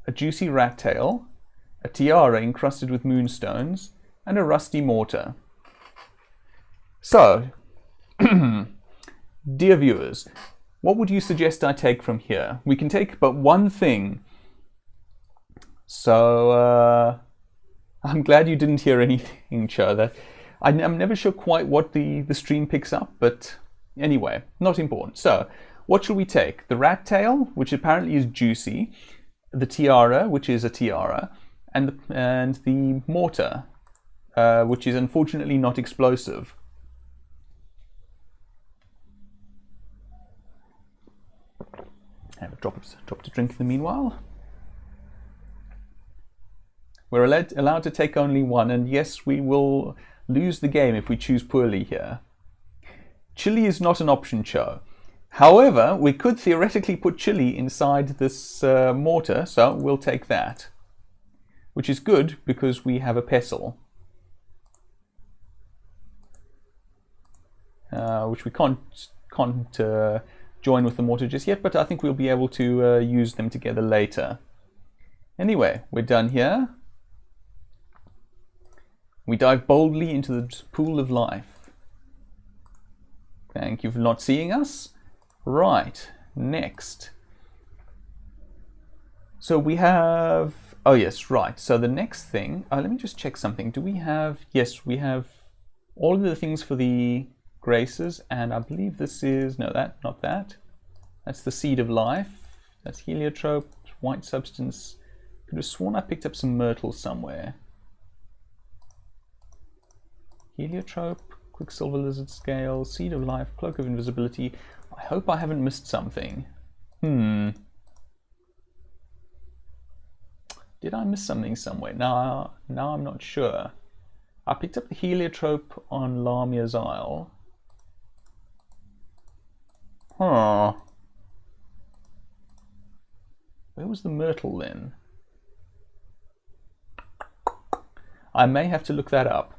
A juicy rat tail, a tiara encrusted with moonstones, and a rusty mortar. So, dear viewers, what would you suggest I take from here? We can take but one thing. So, I'm glad you didn't hear anything, Cho. I'm never sure quite what the stream picks up, but anyway, not important. So, what shall we take? The rat tail, which apparently is juicy, the tiara, which is a tiara, and the mortar, which is unfortunately not explosive. Have a drop to drink in the meanwhile. We're allowed to take only one, and yes, we will lose the game if we choose poorly here. Chili is not an option, Cho. However, we could theoretically put chili inside this mortar, so we'll take that. Which is good because we have a pestle. Which we can't join with the mortar just yet, but I think we'll be able to use them together later. Anyway, we're done here. We dive boldly into the pool of life. Thank you for not seeing us. Right, next. So we have, oh yes, right. So the next thing, let me just check something. Do we have, yes, we have all of the things for the graces, and I believe this is, no, not that. That's the seed of life. That's heliotrope, white substance. Could have sworn I picked up some myrtle somewhere. Heliotrope, quicksilver lizard scale, seed of life, cloak of invisibility. I hope I haven't missed something. Did I miss something somewhere? Now I'm not sure. I picked up the heliotrope on Lamia's Isle. Huh. Where was the myrtle then? I may have to look that up.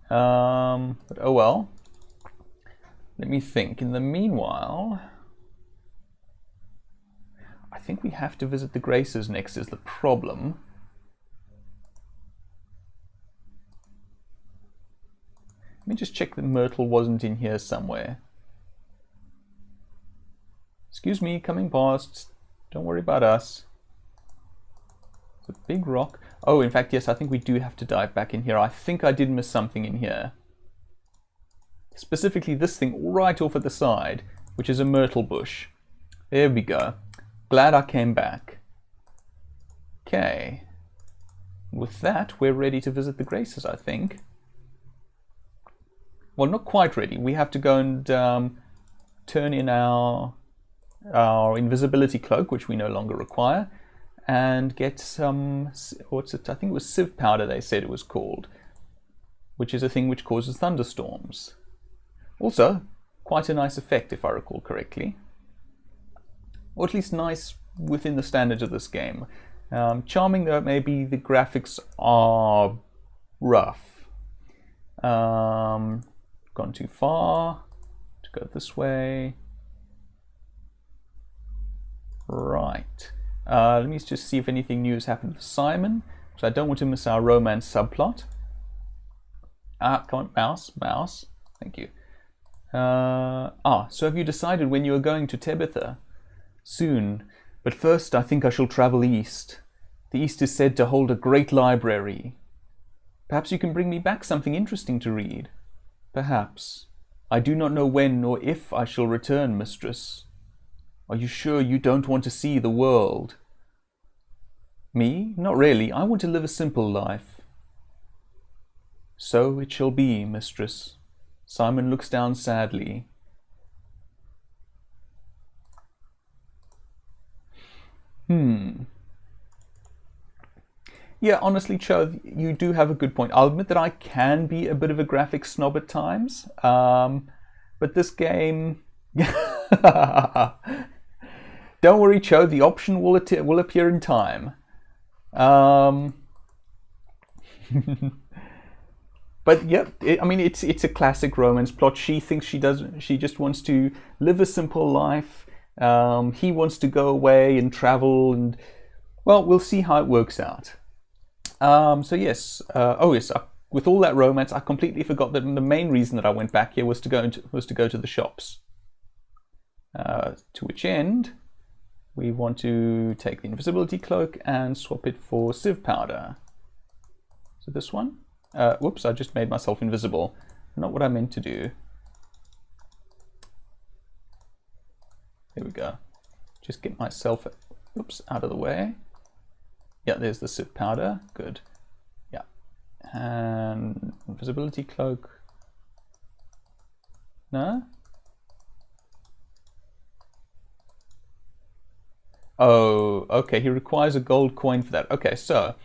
But oh well. Let me think. In the meanwhile, I think we have to visit the Graces next is the problem. Let me just check that myrtle wasn't in here somewhere. Excuse me, coming past. Don't worry about us. It's a big rock. Oh, in fact, yes, I think we do have to dive back in here. I think I did miss something in here. Specifically this thing right off at the side, which is a myrtle bush. There we go. Glad I came back. Okay. With that, we're ready to visit the Graces, I think. Well, not quite ready. We have to go and turn in our invisibility cloak, which we no longer require, and get some, what's it? I think it was sieve powder they said it was called, which is a thing which causes thunderstorms. Also, quite a nice effect if I recall correctly. Or at least nice within the standards of this game. Charming though it may be, the graphics are rough. Gone too far. To go this way. Right. Let me just see if anything new has happened with Simon, because I don't want to miss our romance subplot. Come on, mouse. Thank you. So have you decided when you are going to Tabitha? Soon, but first I think I shall travel east. The east is said to hold a great library. Perhaps you can bring me back something interesting to read. Perhaps. I do not know when or if I shall return, mistress. Are you sure you don't want to see the world? Me? Not really. I want to live a simple life. So it shall be, mistress. Simon looks down sadly. Yeah, honestly, Cho, you do have a good point. I'll admit that I can be a bit of a graphic snob at times, but this game... Don't worry, Cho, the option will appear in time. But yeah, I mean, it's a classic romance plot. She thinks she just wants to live a simple life. He wants to go away and travel, and well, we'll see how it works out. So yes, with all that romance, I completely forgot that the main reason that I went back here was to go to the shops. To which end, we want to take the invisibility cloak and swap it for sieve powder. So this one. Whoops! I just made myself invisible. Not what I meant to do. There we go. Just get myself, out of the way. Yeah, there's the sieve powder. Good. Yeah. And invisibility cloak. No? Oh, okay. He requires a gold coin for that. Okay, so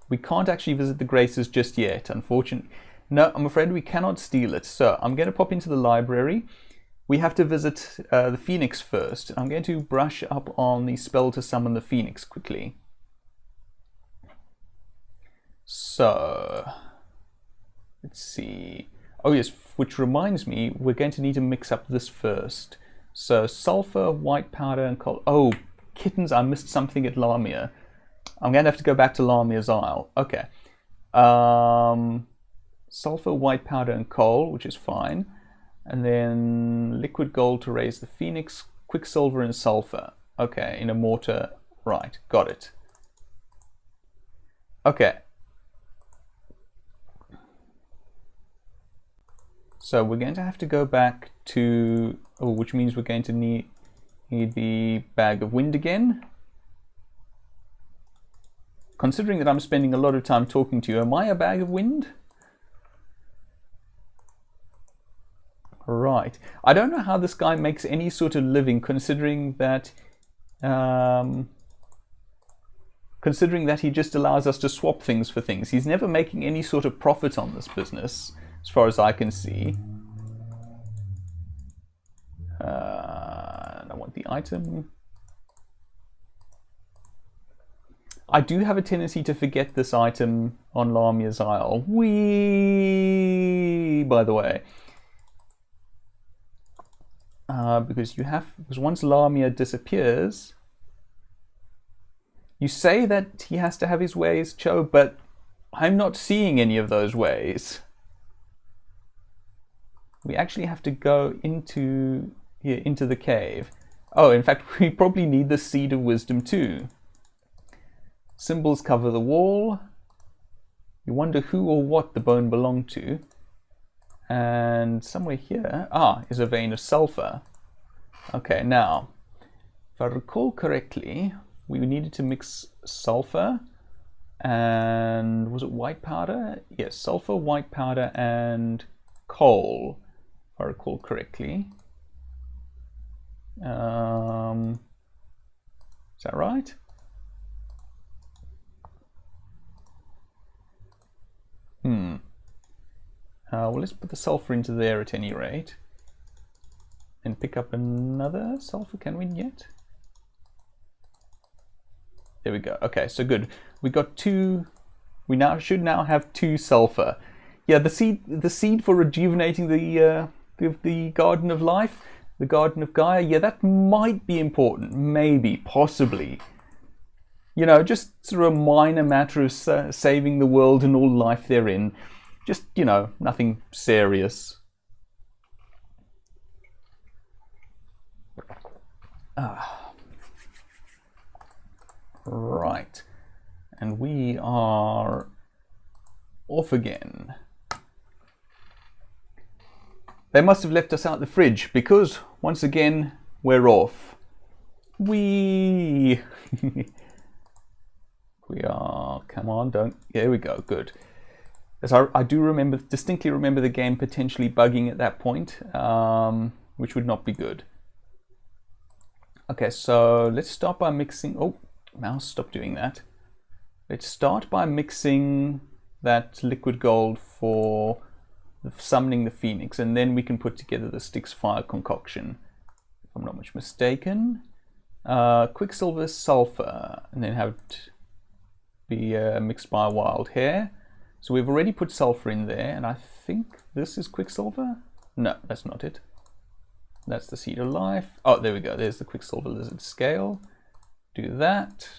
we can't actually visit the Graces just yet, unfortunately. No, I'm afraid we cannot steal it. So I'm going to pop into the library. We have to visit the Phoenix first. I'm going to brush up on the spell to summon the Phoenix quickly. So, let's see. Oh yes, which reminds me, we're going to need to mix up this first. So, sulfur, white powder, and coal. Oh, kittens, I missed something at Lamia. I'm going to have to go back to Lamia's Isle. Okay. Sulfur, white powder, and coal, which is fine. And then liquid gold to raise the Phoenix, quicksilver, and sulfur. Okay, in a mortar. Right, got it. Okay. So we're going to have to go back to, which means we're going to need the bag of wind again. Considering that I'm spending a lot of time talking to you, am I a bag of wind? Right. I don't know how this guy makes any sort of living, considering that he just allows us to swap things for things. He's never making any sort of profit on this business, as far as I can see. And I want the item. I do have a tendency to forget this item on Lamia's Isle. By the way. Because once Lamia disappears, you say that he has to have his ways, Cho, but I'm not seeing any of those ways. We actually have to go into the cave. Oh, in fact, we probably need the Seed of Wisdom too. Symbols cover the wall. You wonder who or what the bone belonged to. And somewhere here, is a vein of sulfur. Okay, now, if I recall correctly, we needed to mix sulfur and, was it white powder? Yes, sulfur, white powder, and coal, if I recall correctly. Is that right? Well, let's put the sulfur into there at any rate. And pick up another sulfur, can we yet? There we go. Okay, so good. We got two. We should now have 2 sulfur. Yeah, the seed for rejuvenating the Garden of Life, the Garden of Gaia. Yeah, that might be important. Maybe, possibly. You know, just sort of a minor matter of saving the world and all life therein. Just, you know, nothing serious. Right. And we are off again. They must have left us out the fridge because, once again, we're off. We're we are. Come on, don't. There we go. Good. As I do distinctly remember the game potentially bugging at that point, which would not be good. Okay, so let's start by mixing. Oh, mouse, stop doing that. Let's start by mixing that liquid gold for summoning the Phoenix, and then we can put together the Styx Fire concoction, if I'm not much mistaken. Quicksilver, sulfur, and then have it be mixed by wild hair. So we've already put sulfur in there, and I think this is quicksilver. No, that's not it. That's the seed of life. Oh, there we go. There's the quicksilver lizard scale. Do that.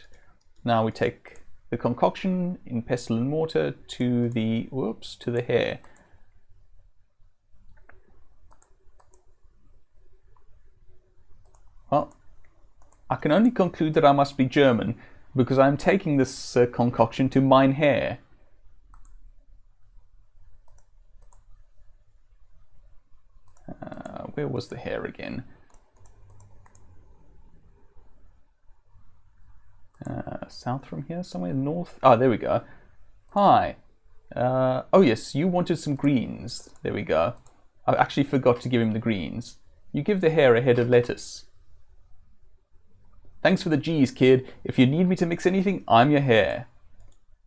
Now we take the concoction in pestle and mortar to the hair. Well, I can only conclude that I must be German because I'm taking this concoction to mine hair. Where was the hair again? South from here, somewhere north. Ah, there we go. Hi. Oh yes, you wanted some greens. There we go. I actually forgot to give him the greens. You give the hair a head of lettuce. Thanks for the G's, kid. If you need me to mix anything, I'm your hair.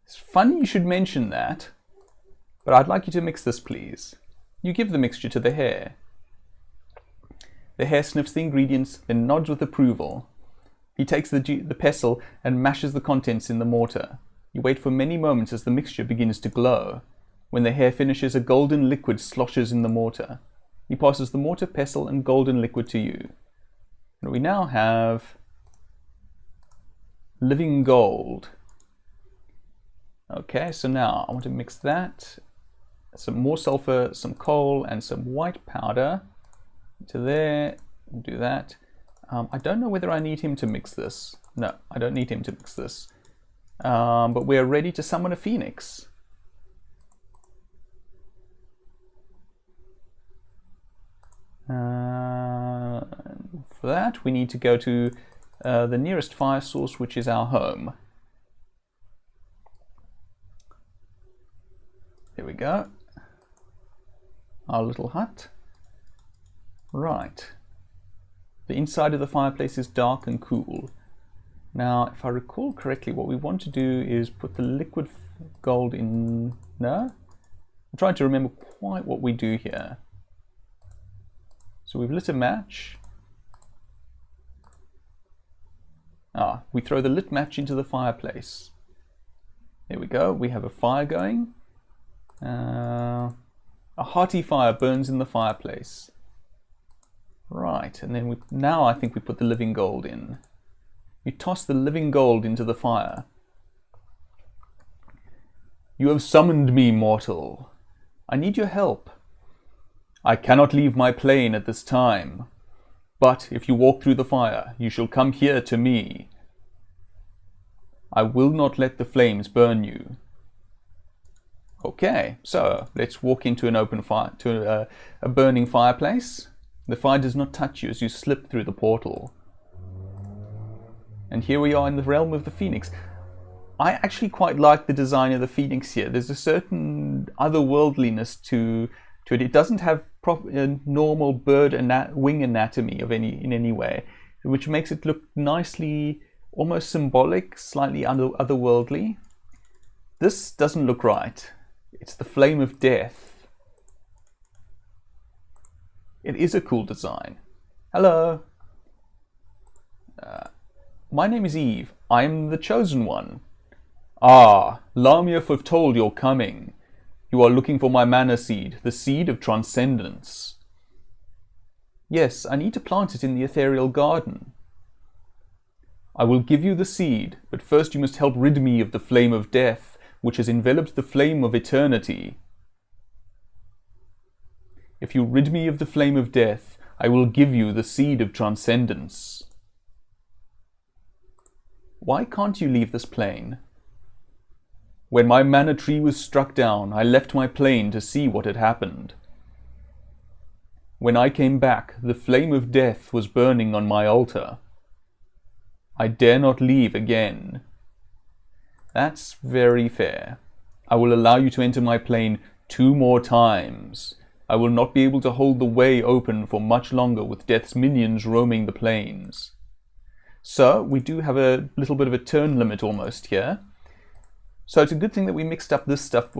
It's funny you should mention that, but I'd like you to mix this, please. You give the mixture to the hair. The hair sniffs the ingredients, then nods with approval. He takes the pestle and mashes the contents in the mortar. You wait for many moments as the mixture begins to glow. When the hair finishes, a golden liquid sloshes in the mortar. He passes the mortar, pestle, and golden liquid to you. And we now have living gold. Okay, so now I want to mix that. Some more sulfur, some coal, and some white powder to there. Do that. I don't know whether I need him to mix this. No, I don't need him to mix this. But we're ready to summon a phoenix. For that, we need to go to the nearest fire source, which is our home. Here we go. Our little hut. Right. The inside of the fireplace is dark and cool. Now, if I recall correctly, what we want to do is put the liquid gold in. No? I'm trying to remember quite what we do here. So we've lit a match. We throw the lit match into the fireplace. There we go. We have a fire going. A hearty fire burns in the fireplace. Right, and then now I think we put the living gold in. You toss the living gold into the fire. You have summoned me, mortal. I need your help. I cannot leave my plane at this time. But if you walk through the fire, you shall come here to me. I will not let the flames burn you. Okay, so let's walk into an open fire, to a burning fireplace. The fire does not touch you as you slip through the portal. And here we are in the realm of the Phoenix. I actually quite like the design of the Phoenix here. There's a certain otherworldliness to it. It doesn't have normal bird wing anatomy in any way, which makes it look nicely, almost symbolic, slightly otherworldly. This doesn't look right. It's the flame of death. It is a cool design. Hello. My name is Eve. I am the chosen one. Ah, Lamia foretold your coming. You are looking for my mana seed, the seed of transcendence. Yes, I need to plant it in the ethereal garden. I will give you the seed, but first you must help rid me of the flame of death, which has enveloped the flame of eternity. If you rid me of the flame of death, I will give you the seed of transcendence. Why can't you leave this plane? When my mana tree was struck down, I left my plane to see what had happened. When I came back, the flame of death was burning on my altar. I dare not leave again. That's very fair. I will allow you to enter my plane 2 more times. I will not be able to hold the way open for much longer with Death's minions roaming the plains. So we do have a little bit of a turn limit almost here. So it's a good thing that we mixed up this stuff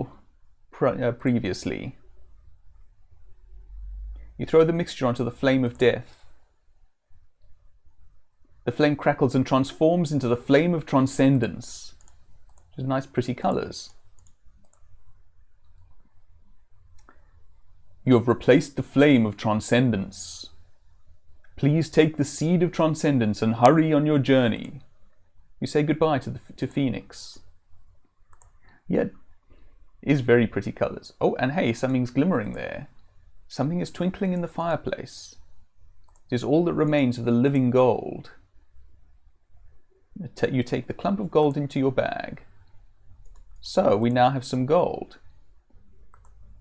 previously. You throw the mixture onto the flame of death. The flame crackles and transforms into the flame of transcendence. Which is nice pretty colours. You have replaced the flame of transcendence. Please take the seed of transcendence and hurry on your journey. You say goodbye to Phoenix. Yet, is very pretty colours. Oh, and hey, something's glimmering there. Something is twinkling in the fireplace. It is all that remains of the living gold. You take the clump of gold into your bag. So, we now have some gold.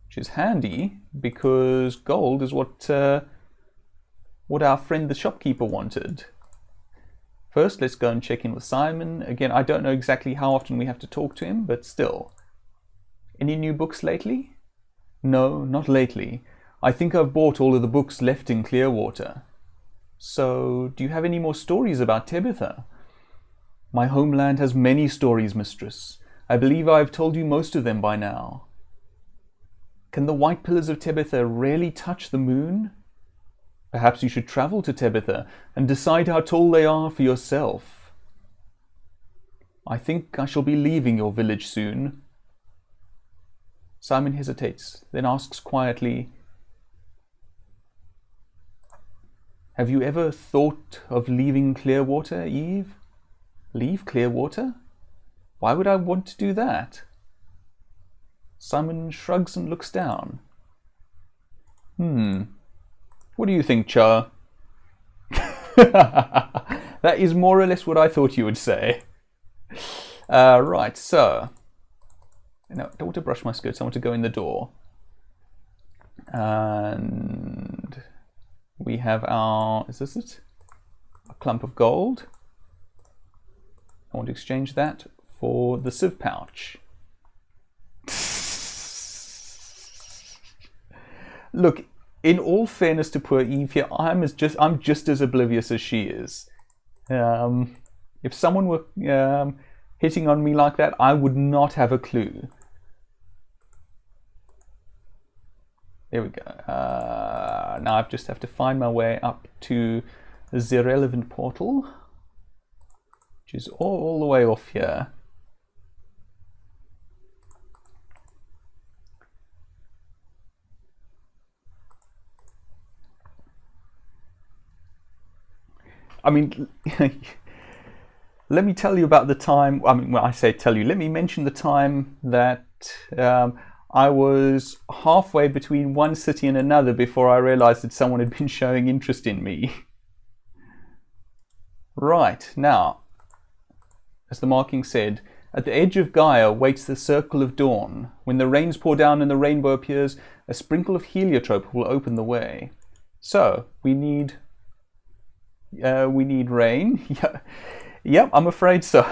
Which is handy, because gold is what our friend the shopkeeper wanted. First, let's go and check in with Simon. Again, I don't know exactly how often we have to talk to him, but still. Any new books lately? No, not lately. I think I've bought all of the books left in Clearwater. So, do you have any more stories about Tabitha? My homeland has many stories, mistress. I believe I've told you most of them by now. Can the white pillars of Tabitha really touch the moon? Perhaps you should travel to Tabitha and decide how tall they are for yourself. I think I shall be leaving your village soon. Simon hesitates, then asks quietly, have you ever thought of leaving Clearwater, Eve? Leave Clearwater? Why would I want to do that? Simon shrugs and looks down. What do you think, Char? That is more or less what I thought you would say. Right, so. No, I don't want to brush my skirts, I want to go in the door. And we have our, is this it? A clump of gold. I want to exchange that for the sieve pouch. Look, in all fairness to poor Eve here, I'm just as oblivious as she is. If someone were hitting on me like that, I would not have a clue. There we go. Now I just have to find my way up to the relevant portal, which is all the way off here. I mean, let me tell you about the time, I mean, when I say tell you, let me mention the time that I was halfway between one city and another before I realized that someone had been showing interest in me. Right, now, as the marking said, at the edge of Gaea waits the circle of dawn. When the rains pour down and the rainbow appears, a sprinkle of heliotrope will open the way. So, we need rain. Yep, I'm afraid so.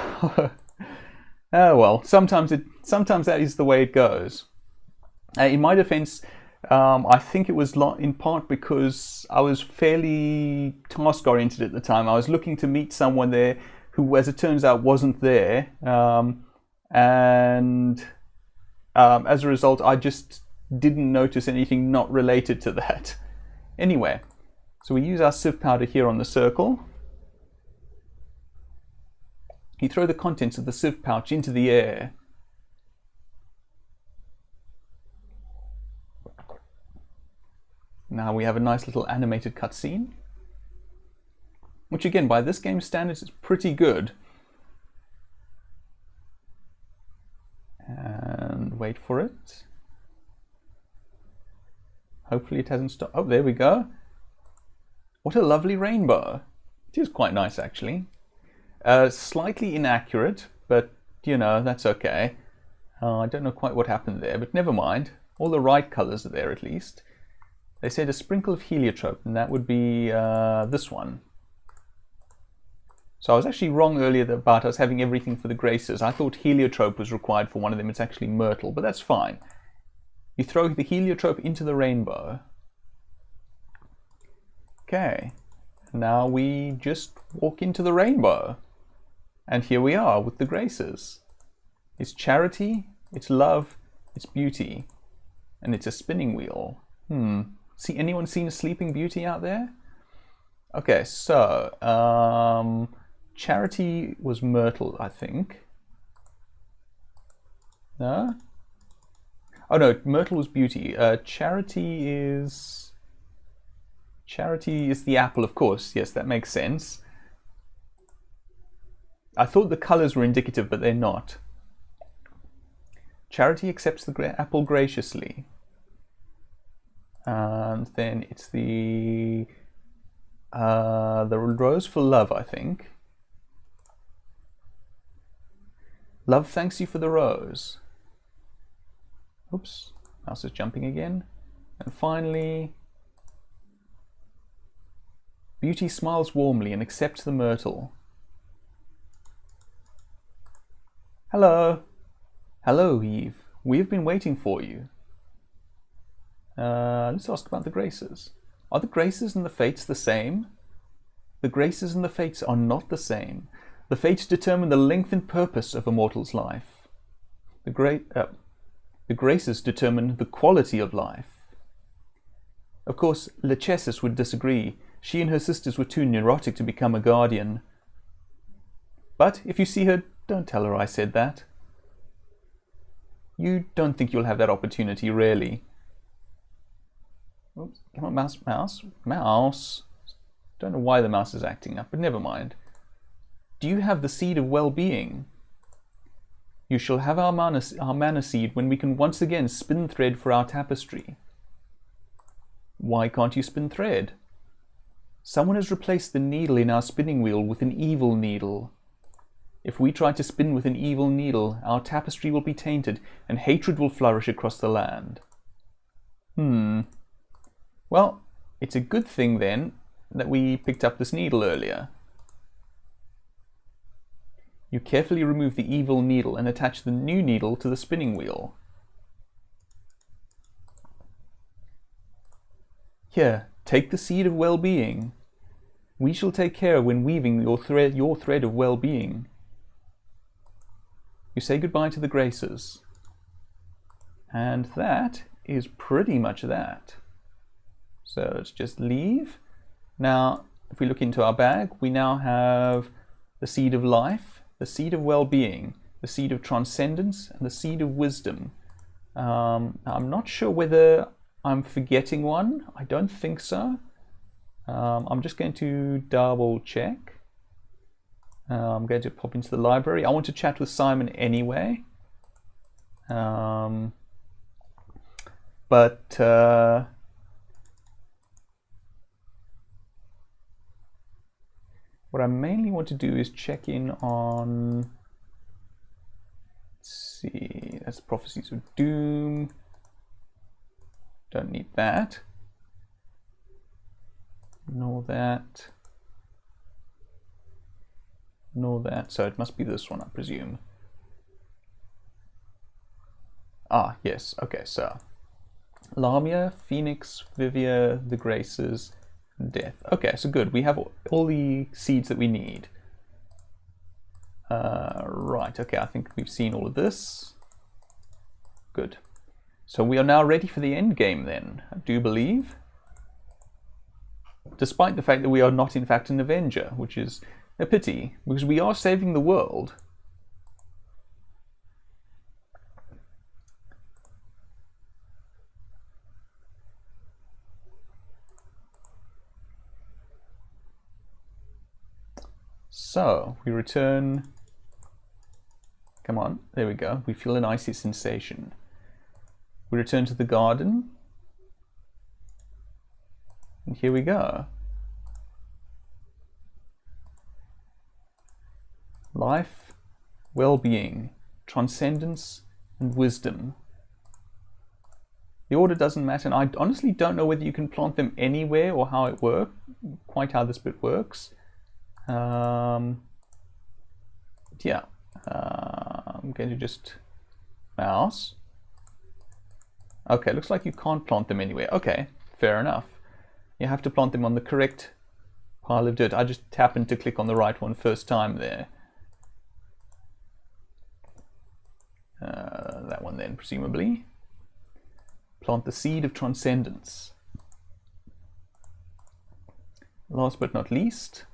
Oh well, sometimes that is the way it goes. In my defense, I think it was in part because I was fairly task-oriented at the time. I was looking to meet someone there who, as it turns out, wasn't there. And as a result, I just didn't notice anything not related to that. Anyway, so we use our sieve powder here on the circle. You throw the contents of the sieve pouch into the air. Now we have a nice little animated cutscene, which again, by this game's standards, is pretty good. And wait for it. Hopefully it hasn't stopped. Oh, there we go. What a lovely rainbow. It is quite nice, actually. Slightly inaccurate, but, you know, that's okay. I don't know quite what happened there, but never mind. All the right colours are there, at least. They said a sprinkle of heliotrope, and that would be this one. So I was actually wrong earlier about us having everything for the graces. I thought heliotrope was required for one of them. It's actually myrtle, but that's fine. You throw the heliotrope into the rainbow. Okay, now we just walk into the rainbow. And here we are with the graces. It's charity, it's love, it's beauty, and it's a spinning wheel. See, anyone seen a Sleeping Beauty out there? Okay, so charity was myrtle, I think. No? Oh no, myrtle was beauty. Charity is the apple, of course. Yes, that makes sense. I thought the colors were indicative, but they're not. Charity accepts the apple graciously. And then it's the rose for love, I think. Love thanks you for the rose. Oops, mouse is jumping again. And finally, beauty smiles warmly and accepts the myrtle. Hello. Hello, Eve. We've been waiting for you. Let's ask about the graces. Are the graces and the fates the same? The graces and the fates are not the same. The fates determine the length and purpose of a mortal's life. The graces determine the quality of life. Of course, Lachesis would disagree. She and her sisters were too neurotic to become a guardian. But if you see her, don't tell her I said that. You don't think you'll have that opportunity, really. Oops, come on, mouse, mouse, mouse. Don't know why the mouse is acting up, but never mind. Do you have the seed of well-being? You shall have our mana seed when we can once again spin thread for our tapestry. Why can't you spin thread? Someone has replaced the needle in our spinning wheel with an evil needle. If we try to spin with an evil needle, our tapestry will be tainted and hatred will flourish across the land. Well, it's a good thing then that we picked up this needle earlier. You carefully remove the evil needle and attach the new needle to the spinning wheel. Here, take the seed of well-being. We shall take care when weaving your thread of well-being. You say goodbye to the graces. And that is pretty much that. So let's just leave. Now, if we look into our bag, we now have the seed of life, the seed of well-being, the seed of transcendence, and the seed of wisdom. I'm not sure whether I'm forgetting one. I don't think so. I'm just going to double check. I'm going to pop into the library. I want to chat with Simon anyway. But what I mainly want to do is check in on, let's see, that's Prophecies of Doom. Don't need that. Nor that. Nor that. So it must be this one, I presume. Ah, yes. Okay, so Lamia, Phoenix, Vivia, the Graces, Death. Okay, so good. We have all the seeds that we need. Right, okay, I think we've seen all of this. Good. So we are now ready for the end game then, I do believe. Despite the fact that we are not in fact an Avenger, which is a pity, because we are saving the world. So, we return. Come on, there we go. We feel an icy sensation. We return to the garden. And here we go. Life, well-being, transcendence, and wisdom. The order doesn't matter, and I honestly don't know whether you can plant them anywhere or how it works, quite how this bit works. yeah, I'm going to just mouse. Okay, looks like you can't plant them anywhere. Okay, fair enough. You have to plant them on the correct pile of dirt. I just happened to click on the right one first time there. That one then, presumably. Plant the seed of transcendence. Last but not least,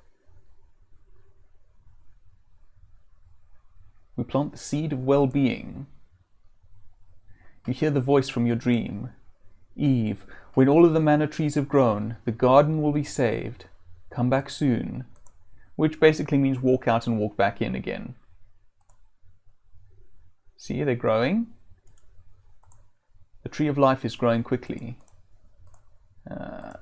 we plant the seed of well-being. You hear the voice from your dream. Eve, when all of the manna trees have grown, the garden will be saved. Come back soon. Which basically means walk out and walk back in again. See, they're growing. The tree of life is growing quickly. The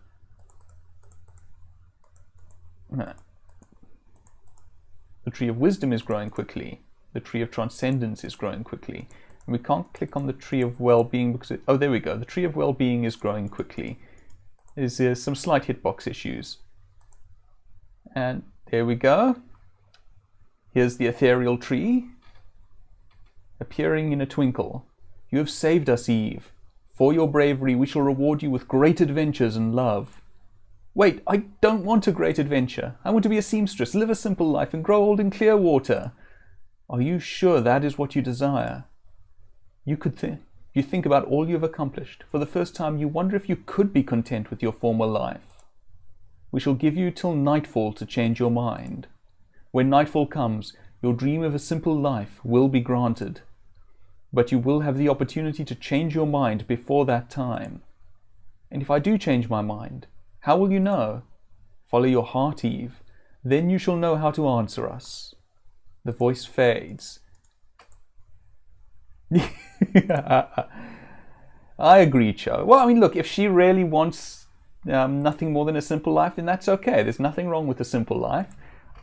tree of wisdom is growing quickly. The tree of transcendence is growing quickly. And we can't click on the tree of well-being because oh, there we go. The tree of well-being is growing quickly. There's some slight hitbox issues. And there we go. Here's the ethereal tree, appearing in a twinkle. You have saved us, Eve. For your bravery, we shall reward you with great adventures and love. Wait, I don't want a great adventure. I want to be a seamstress, live a simple life, and grow old in clear water. Are you sure that is what you desire? You think about all you have accomplished. For the first time, you wonder if you could be content with your former life. We shall give you till nightfall to change your mind. When nightfall comes, your dream of a simple life will be granted. But you will have the opportunity to change your mind before that time. And if I do change my mind, how will you know? Follow your heart, Eve. Then you shall know how to answer us. The voice fades. I agree, Cho. Well, I mean, look, if she really wants nothing more than a simple life, then that's okay. There's nothing wrong with a simple life.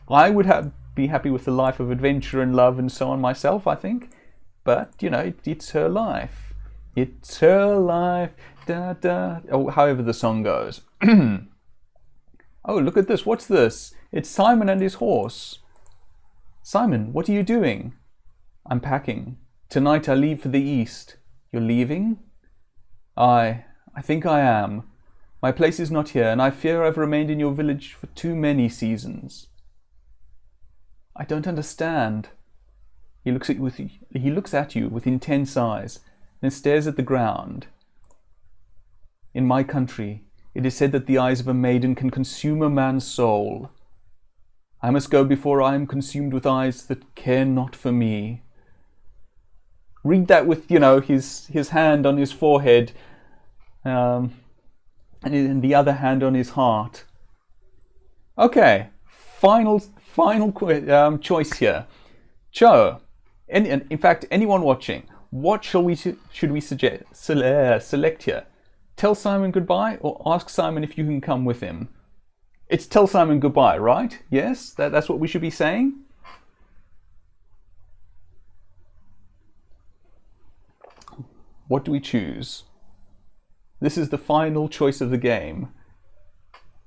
I would be happy with the life of adventure and love and so on myself, I think. But, you know, it's her life. It's her life. Da, da. Oh, however the song goes. Oh, look at this. What's this? It's Simon and his horse. Simon, what are you doing? I'm packing. Tonight I leave for the east. You're leaving? I think I am. My place is not here, and I fear I've remained in your village for too many seasons. I don't understand. He looks at you with intense eyes, then stares at the ground. In my country, it is said that the eyes of a maiden can consume a man's soul. I must go before I am consumed with eyes that care not for me. Read that with, you know, his hand on his forehead, and the other hand on his heart. Okay, final choice here. Cho, in fact, anyone watching, what should we select here? Tell Simon goodbye or ask Simon if you can come with him? It's tell Simon goodbye, right? Yes, that's what we should be saying? What do we choose? This is the final choice of the game.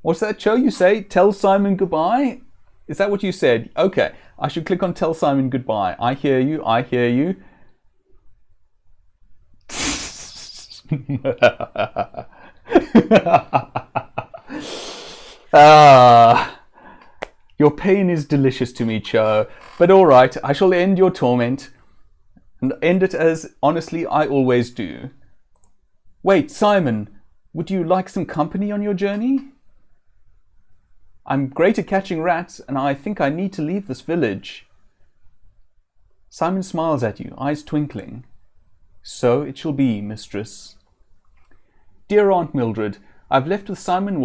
What's that, Cho? You say tell Simon goodbye? Is that what you said? Okay, I should click on tell Simon goodbye. I hear you, I hear you. Your pain is delicious to me, Cho. But all right, I shall end your torment. And end it as, honestly, I always do. Wait, Simon, would you like some company on your journey? I'm great at catching rats, and I think I need to leave this village. Simon smiles at you, eyes twinkling. So it shall be, mistress. Dear Aunt Mildred, I've left with Simon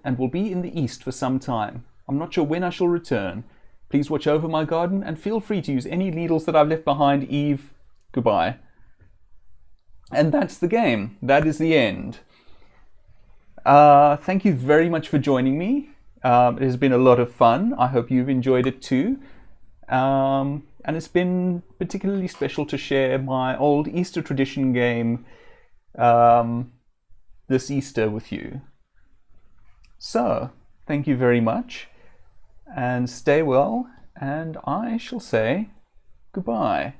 and will be in the east for some time. I'm not sure when I shall return. Please watch over my garden and feel free to use any needles that I've left behind. Eve, goodbye. And that's the game. That is the end. Thank you very much for joining me. It has been a lot of fun. I hope you've enjoyed it too. And it's been particularly special to share my old Easter tradition game this Easter with you. So, thank you very much. And stay well and I shall say goodbye.